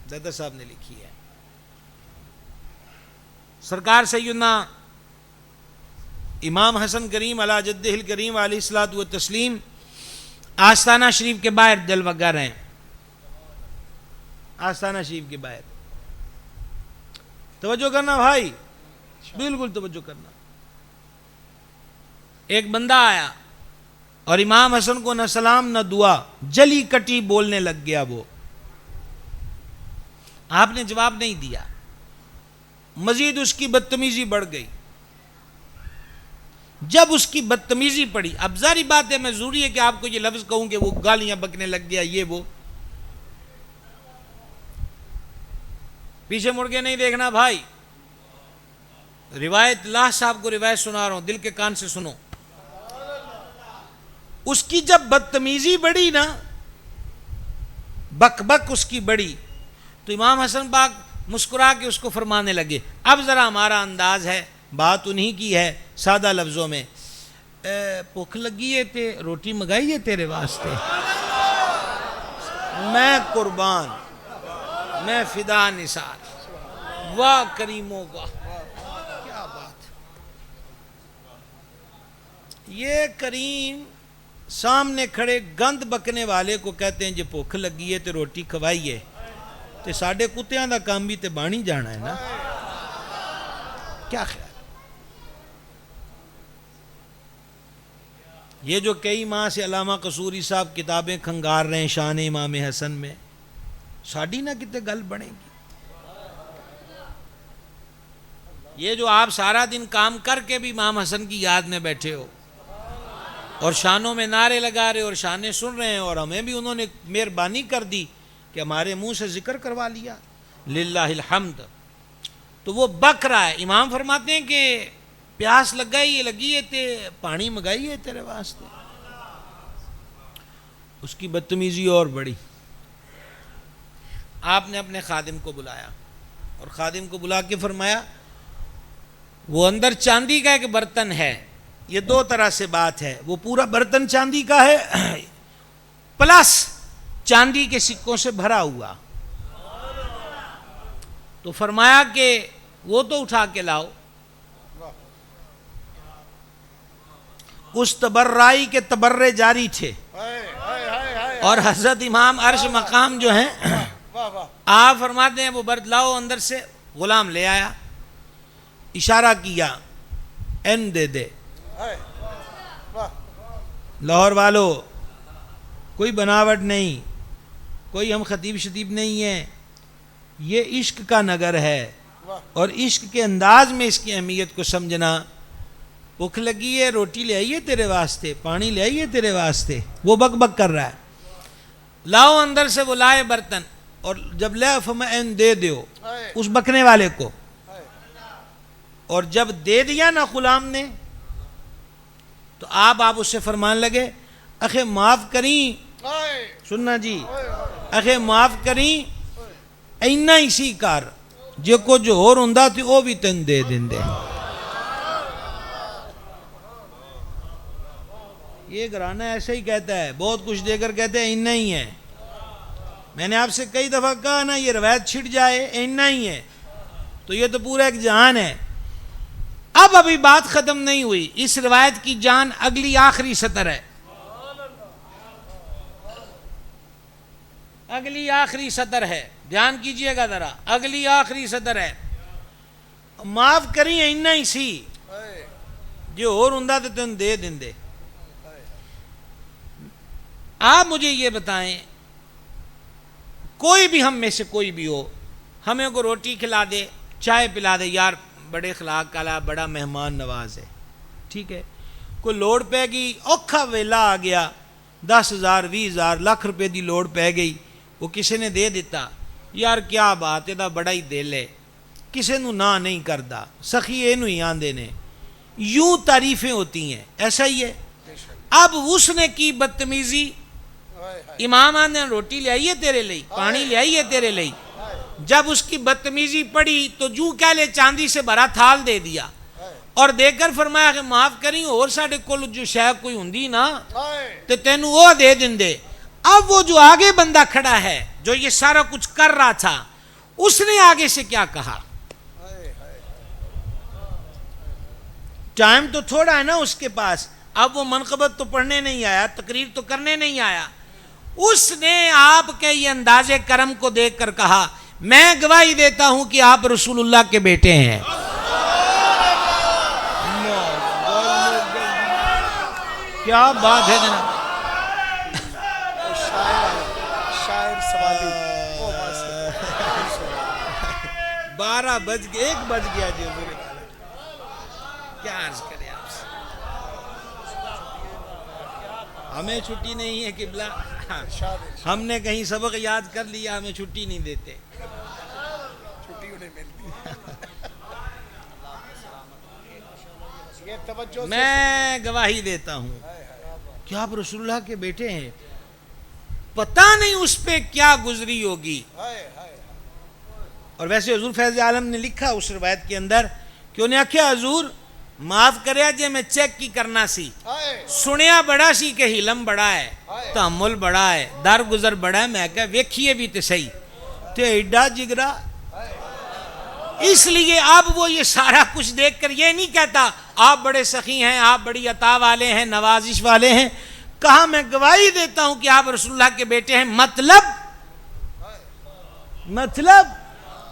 दाता साहब ने लिखी है। सरकार सैयदना इमाम हसन करीम अला जद्दिहिल करीम अलैहिस्सलातु व तस्लीम आस्ताना शरीफ के बाहर जलवागर हैं, आस्ताना शरीफ के बाहर। तवज्जो करना भाई, बिल्कुल तवज्जो करना। एक बंदा आया और इमाम हसन को न सलाम न दुआ, जली कटी बोलने लग गया। वो आपने जवाब नहीं दिया, मजीद उसकी बदतमीजी बढ़ गई। जब उसकी बदतमीजी पड़ी, अब जारी बात है, मैं जरूरी है कि आपको ये लफ्ज कहूं कि वो गालियां बकने लग गया, ये वो। पीछे मुड़ के नहीं देखना भाई। रिवायत लाह साहब को रिवायत सुना रहा हूं, दिल के कान से सुनो। उसकी जब बदतमीजी बढ़ी ना, बक उसकी बढ़ी, तो इमाम हसन पाक मुस्कुरा के उसको फरमाने लगे। अब जरा हमारा अंदाज है, बात उन्हीं की है, सादा लफ्जों में, भुख लगी है ते रोटी मंगाई है तेरे वास्ते, मैं कुर्बान, मैं फिदा निसार। वाह करीमों वाह, क्या बात। ये करीम सामने खड़े गंद बकने वाले को कहते हैं, जो भुख लगी है तो रोटी खवाइए, तो साढ़े कुत्तियां का काम भी तो बन ही जाना है ना। क्या ख्याल? ये जो कई माह से अल्लामा कसूरी साहब किताबें खंगार रहे हैं शान इमाम हसन में, साड़ी ना कितने गल बनेगी। ये जो आप सारा दिन काम करके भी इमाम हसन की याद में बैठे हो और शानों में नारे लगा रहे हो और शानें सुन रहे हैं, और हमें भी उन्होंने मेहरबानी कर दी कि हमारे मुंह से जिक्र करवा लिया। लिल्लाहिल हम्द। तो वो बक रहा है। इमाम फरमाते हैं कि प्यास लगी है ते पानी मंगाई है तेरे वास्ते। उसकी बदतमीजी और बढ़ी। आपने अपने खादिम को बुलाया और खादिम को बुला के फरमाया वो अंदर चांदी का एक बर्तन है। ये दो तरह से बात है, वो पूरा बर्तन चांदी का है प्लस चांदी के सिक्कों से भरा हुआ। तो फरमाया कि वो तो उठा के लाओ। उस तबर्राई के तबर्रे जारी थे और हजरत इमाम अर्श मकाम जो हैं आप फरमाते हैं वो बर्द लाओ। अंदर से गुलाम ले आया, इशारा किया एन दे दे। लाहौर वालों, कोई बनावट नहीं, कोई हम खतीब शतीब नहीं है, ये इश्क का नगर है और इश्क के अंदाज में इसकी अहमियत को समझना। भूख लगी है, रोटी ले आइए तेरे वास्ते, पानी ले आइए तेरे वास्ते। वो बक बक कर रहा है, लाओ। अंदर से वो लाए बर्तन और जब ले फरमाया दे दो उस बकने वाले को। और जब दे दिया ना गुलाम ने, तो आप उससे फरमान लगे अखे माफ करी, सुनना जी, अखे माफ करी, इन्ना ही सी कर जो कुछ होर हुंदा ते वो भी तेन दे देंदे। ये घराना ऐसे ही कहता है, बहुत कुछ देकर कहते हैं इन्ना ही है। मैंने आपसे कई दफा कहा ना, ये रवायत छिड़ जाए इन्ना ही है, तो ये तो पूरा एक जहान है। अब अभी बात खत्म नहीं हुई, इस रवायत की जान अगली आखिरी सतर है। अगली आखिरी सतर है, ध्यान कीजिएगा जरा, अगली आखिरी सतर है। माफ करी इन्ना ही सी जो होर हुंदा ते तुम दे देंदे। आप मुझे ये बताएं, कोई भी हम में से कोई भी हो, हमें को रोटी खिला दे, चाय पिला दे, यार बड़े अखलाक वाला, बड़ा मेहमान नवाज है, ठीक है। कोई लोड़ पैगी, औखा वेला आ गया, 10,000 20,000 लाख रुपए की लोड़ पै गई, वो किसी ने दे दिता, यार क्या बात है, बड़ा ही दिल है, किसी नू ना नहीं करता, सखी इनू ही आंदे ने। यूं तारीफें होती हैं, ऐसा ही है। अब उसने की बदतमीजी, इमाम आने रोटी ले आइए तेरे लिए, पानी ले आइए तेरे लिए। जब उसकी बदतमीजी पड़ी तो जू कह ले चांदी से भरा थाल दे दिया और देकर फरमाया कि माफ करी और साढ़े कोल जो शायद कोई हुंदी ना तो तेनू वो दे देंदे। अब वो जो आगे बंदा खड़ा है जो ये सारा कुछ कर रहा था, उसने आगे से क्या कहा? टाइम तो थोड़ा है ना उसके पास, अब वो मनकबत तो पढ़ने नहीं आया, तकरीर तो करने नहीं आया। उसने आपके ये अंदाजे करम को देखकर कहा, मैं गवाही देता हूं कि आप रसूलुल्लाह के बेटे हैं। क्या बात है जनाब, शायर सवाली। 12 बज गए, 1 बज गया जी, क्या अर्ज करें आपसे, हमें छुट्टी नहीं है किबला। हमने कहीं सबक याद कर लिया, हमें छुट्टी नहीं देते, छुट्टी उन्हें मिलती। मैं गवाही देता हूं कि आप रसूलुल्लाह के बेटे हैं। पता नहीं उस पे क्या गुजरी होगी। और वैसे हुजूर फैज़ आलम ने लिखा उस रवायत के अंदर कि उन्हें आख्या हुजूर माफ करे जे मैं चेक की करना सी, सुनिया बड़ा सी के हिलम बड़ा है, तहम्मुल बड़ा है, दर गुजर बड़ा है। मैं कहा वेखिए भी तो सही, ते एडा जिगरा। इसलिए अब वो ये सारा कुछ देखकर ये नहीं कहता आप बड़े सखी हैं, आप बड़ी अता वाले हैं, नवाजिश वाले हैं। कहा मैं गवाही देता हूं कि आप रसूलुल्लाह के बेटे हैं। मतलब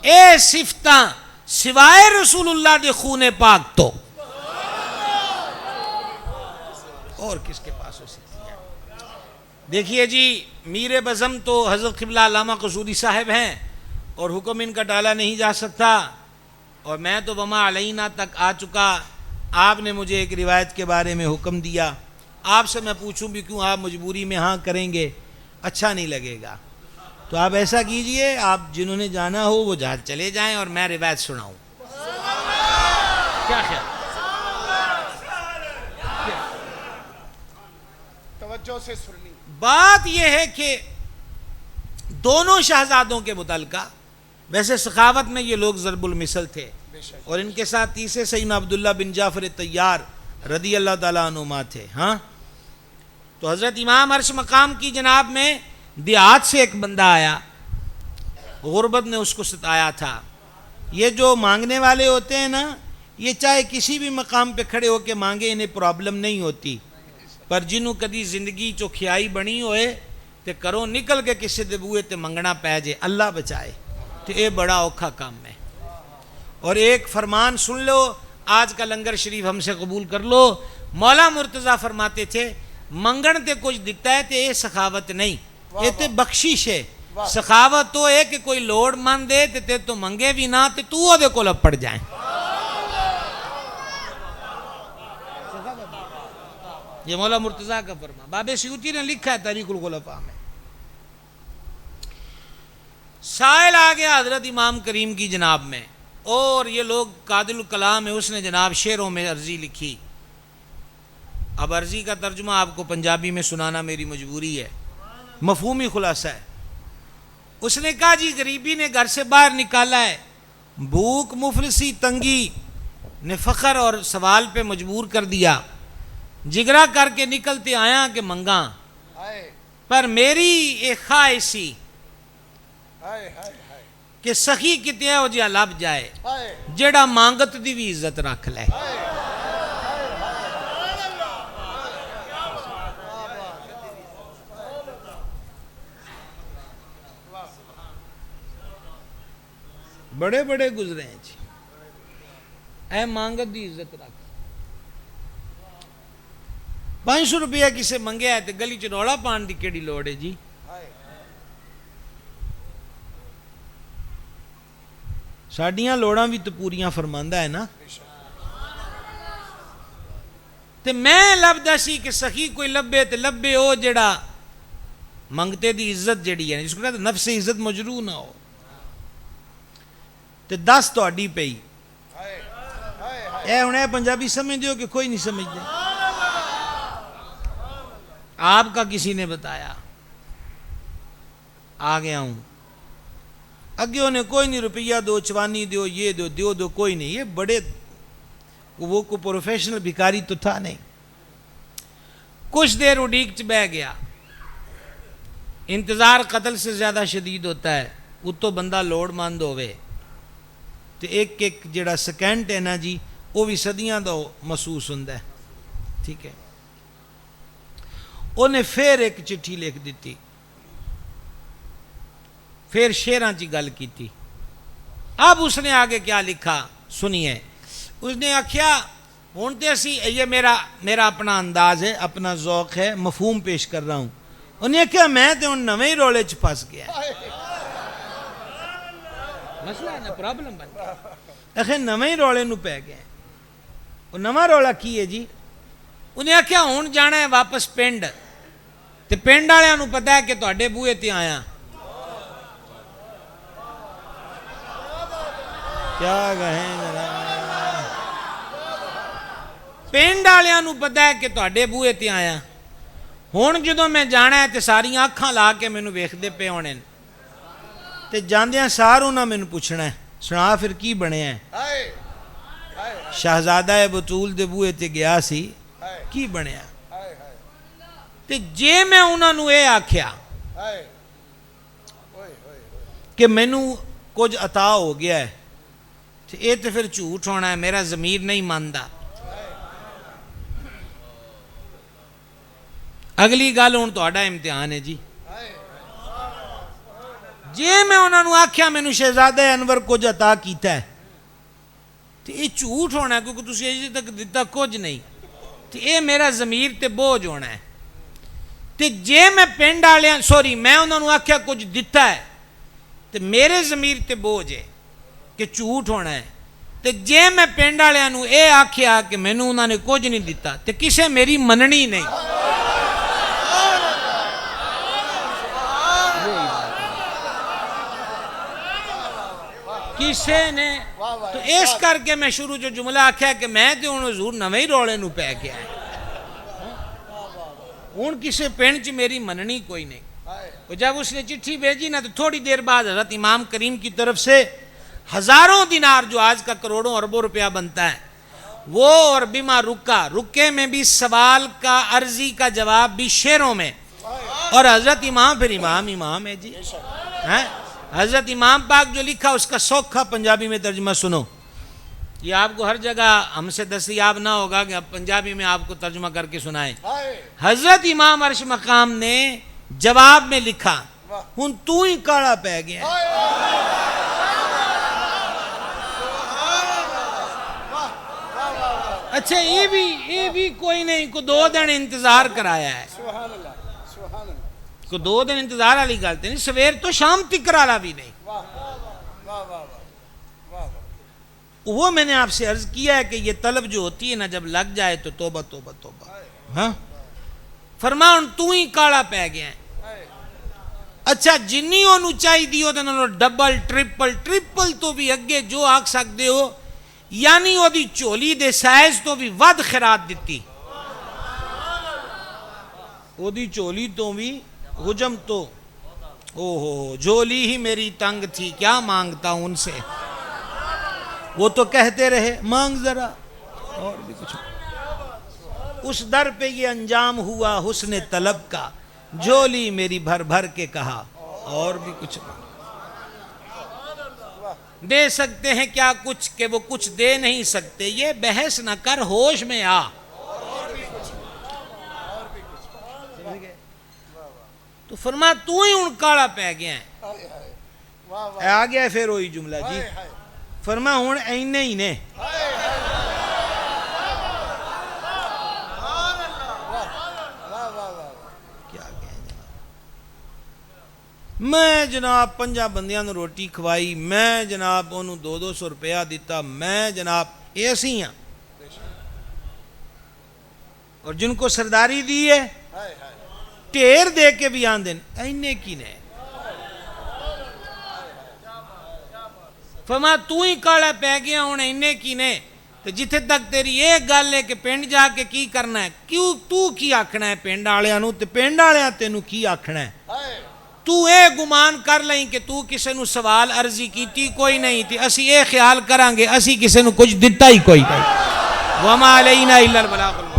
ए सिफता सिवाय रसूलुल्लाह दे खूने पाक तो और किसके पास हो सकती है? देखिए जी, मीर बज़म तो हज़रत क़िबला अल्लामा क़सूरी साहब हैं और हुक्म इनका डाला नहीं जा सकता। और मैं तो वमा अलैना तक आ चुका। आपने मुझे एक रिवायत के बारे में हुक्म दिया, आपसे मैं पूछूं भी क्यों, आप मजबूरी में हाँ करेंगे, अच्छा नहीं लगेगा। तो आप ऐसा कीजिए, आप जिन्होंने जाना हो वो जहाज चले जाएं और मैं रिवायत सुनाऊं। क्या ख्याल? तवज्जो से सुननी। बात यह है कि दोनों शहजादों के मुतल्लिका, वैसे सखावत में ये लोग ज़रबुल मिसल थे और इनके साथ तीसरे सैयदना अब्दुल्ला बिन जाफर तैयार रदी अल्लाह ताला अनुमा थे। हाँ, तो हज़रत इमाम अर्श मकाम की जनाब में देहात से एक बंदा आया, गुरबत ने उसको सताया था। ये जो मांगने वाले होते हैं ना, ये चाहे किसी भी मकाम पे खड़े होके मांगे, इन्हें प्रॉब्लम नहीं होती, पर जिन्हों कदी जिंदगी चौखियाई बनी होए ते करो निकल के किसी दे बूहे ते मंगना पै जे, अल्लाह बचाए, तो ये बड़ा औखा काम है। और एक फरमान सुन लो, आज का लंगर शरीफ हमसे कबूल कर लो। मौला मुर्तज़ा फरमाते थे, मंगण ते कुछ दिता है तो ये सखावत नहीं, ये तो बख्शिश है। सखावत तो है कि कोई लोड़ मंद दे ते तो मंगे भी ना, ते तू ओदे कोल पड़ जाए। ये मौला मुर्तज़ा का फरमा, बाबे सियूती ने लिखा है तारीकुल खुलफा में। साइल आ गया हजरत इमाम करीम की जनाब में, और ये लोग कादिल कलाम है, उसने जनाब शेरों में अर्जी लिखी। अब अर्जी का तर्जुमा आपको पंजाबी में सुनाना मेरी मजबूरी है, मफहूमी खुलासा है। उसने कहा, जी गरीबी ने घर से बाहर निकाला है, भूख मुफलिसी तंगी ने फ़ख्र और सवाल पे मजबूर कर दिया, जिगरा करके निकलते आया कि मंगा, पर मेरी एक ख्वाहिशी कि सखी कितने हो जिहा लभ जाए जेड़ा मांगत दी भी इज्जत रख ले। बड़े बड़े गुजरे हैं जी, ऐ मांगत दी इज्जत रख। 500 रुपया किसे मंगे है तो गली च रौला पान की केड़ी लोड़ है जी। साडियां लोड़ां भी तो पूरियां फरमांदा है ना। ते मैं लभदा सी कि सखी कोई लभे तो लभे हो जेड़ा मंगते दी इज्जत जेड़ी है, जिसको कहते नफ्स से इज्जत मजरू ना हो। ते 10 तुहाडी पई ए हुणे पंजाबी समझदे हो कि कोई नहीं समझदे? आपका किसी ने बताया, आ गया हूं। अगे उन्हें कोई नहीं, रुपया दो, चवानी दो, ये दो कोई नहीं। ये बड़े वो को प्रोफेशनल भिखारी तो था नहीं। कुछ देर उड़ीक च बह गया। इंतजार कत्ल से ज्यादा शदीद होता है, उतो बंदा लोड़मंद होवे तो एक एक जेड़ा सेकेंड है ना जी, वो भी सदियां दा महसूस होंदा है। ठीक है, उन्हें फिर एक चिट्ठी लिख दी, फिर शेरां ची गल की थी। अब उसने आगे क्या लिखा सुनिए। उसने आख्या, हुण ते असी, ये मेरा अपना अंदाज है, अपना ज़ौक है, मफहूम पेश कर रहा हूं। उन्हें आख्या, मैं तो हुण नवे ही रोले च फस गया। मसला है ना, प्रॉब्लम बन गया। आखिर नवे ही रोले नूं पै गए। वो नवा रोला की है जी? उन्हें आख्या, हुण जाना है वापस पिंड, ते पिंड वालियां नूं पता है कि तुहाडे बूहे ते आया। क्या कहें जरा, पिंड वालियां नूं पता है कि तुहाडे बूहे ते आया। हुण जदों मैं जाना है तो सारियां अखां ला के मैनूं वेखदे पे होणे, ते जांदियां सार उन्हां मैनूं पुछना है, सुना फिर की बनिया है? शहजादा बतूल दे बूहे ते गया सी, की बनिया? ते जे मैं उन्होंने ये आख्या कि मैनू कुछ अता हो गया है, तो ये तो फिर झूठ होना है, मेरा ज़मीर नहीं मानता। अगली गल हुण तुहाडा इम्तिहान है जी। जे मैं उन्होंने आख्या मैनू शहजादा अनवर कुछ अता किया है, तो ये झूठ होना है, क्योंकि तुसीं अजे तक दिता कुछ नहीं, तो ये मेरा ज़मीर ते बोझ होना है। तो जे मैं पिंड वालियां, सॉरी, मैं उन्होंने आख्या कुछ दिता है, तो मेरे ज़मीर ते बोझ है कि झूठ होना है। तो जे मैं पिंड वालियां नूं ये आख्या कि मैनू उन्होंने कुछ नहीं दिता, तो किसे मेरी मननी नहीं। किसे ने तो इस करके मैं शुरू जो जुमला आख्या कि मैं तो हूँ हजूर नवे ही रौले नूं पै गया है, हूँ किसी पिंड च मेरी मननी कोई नहीं। तो जब उसने चिट्ठी भेजी ना तो थोड़ी देर बाद हजरत इमाम करीम की तरफ से हजारों दिनार जो आज का करोड़ों अरबों रुपया बनता है वो, और बिमा रुका, रुके में भी सवाल का अर्जी का जवाब भी शेरों में, और हजरत इमाम फिर इमाम इमाम है जी हैं। हजरत इमाम पाक जो लिखा उसका सौखा पंजाबी में तर्जमा सुनो, ये आपको हर जगह हमसे दस्तयाब ना होगा कि अब पंजाबी में आपको तर्जमा करके सुनाए। हजरत इमाम अर्श मकाम ने जवाब में लिखा, हुन तू ही काला पै गया। अच्छा ये भी कोई नहीं, को 2 दिन इंतजार कराया है, को 2 दिन इंतजार वाली गल नहीं, सवेर तो शाम तिकर वाला भी नहीं। वो मैंने आपसे अर्ज किया है कि ये तलब जो होती है ना जब लग जाए तो तोबा तोबा तोबा। हाँ फरमा तू ही काला पै गया है। अच्छा जिन्नी ओनू चाहिदी ओदे नालों डबल ट्रिपल तो भी अगे जो आख सकते हो, यानी ओदी झोली दे साइज तो भी वध खैरात दिती, ओदी झोली तो भी हुजम तो, ओहो झोली ही मेरी तंग थी क्या मांगता उनसे, वो तो कहते रहे मांग जरा, और भी कुछ। उस दर पे ये अंजाम हुआ हुस्ने तलब का, झोली मेरी भर भर के कहा और भी कुछ दे सकते हैं क्या कुछ के वो कुछ दे नहीं सकते, ये बहस न कर होश में आ। तो फरमा तू ही उन काला पै गया है। आ गया फिर वही जुमला जी, फरमा हुण इन्ने ही ने। मैं जनाब 5 बंदियां नूं रोटी खवाई, मैं जनाब ओनू 200 रुपया दिता, मैं जनाब ऐसी हाँ, और जिनको सरदारी दी है ढेर दे के भी आंदे इन्ने की ने। फरमा तू ही काला पै गया हुण इन्ने की ने। तो जिथे तक तेरी ये गल है कि पिंड जाके की करना है, क्यों तू की आखना है पिंड वालियां नूं, ते पिंड वालियां तेनू की आखना है। तू ये गुमान कर लई कि तू किसी नूं सवाल अर्जी कीती कोई नहीं थी, असी ये ख्याल करांगे असी किसी नूं कुछ दिता ही कोई नहीं। वमा अलैना इल्लल बलागुल।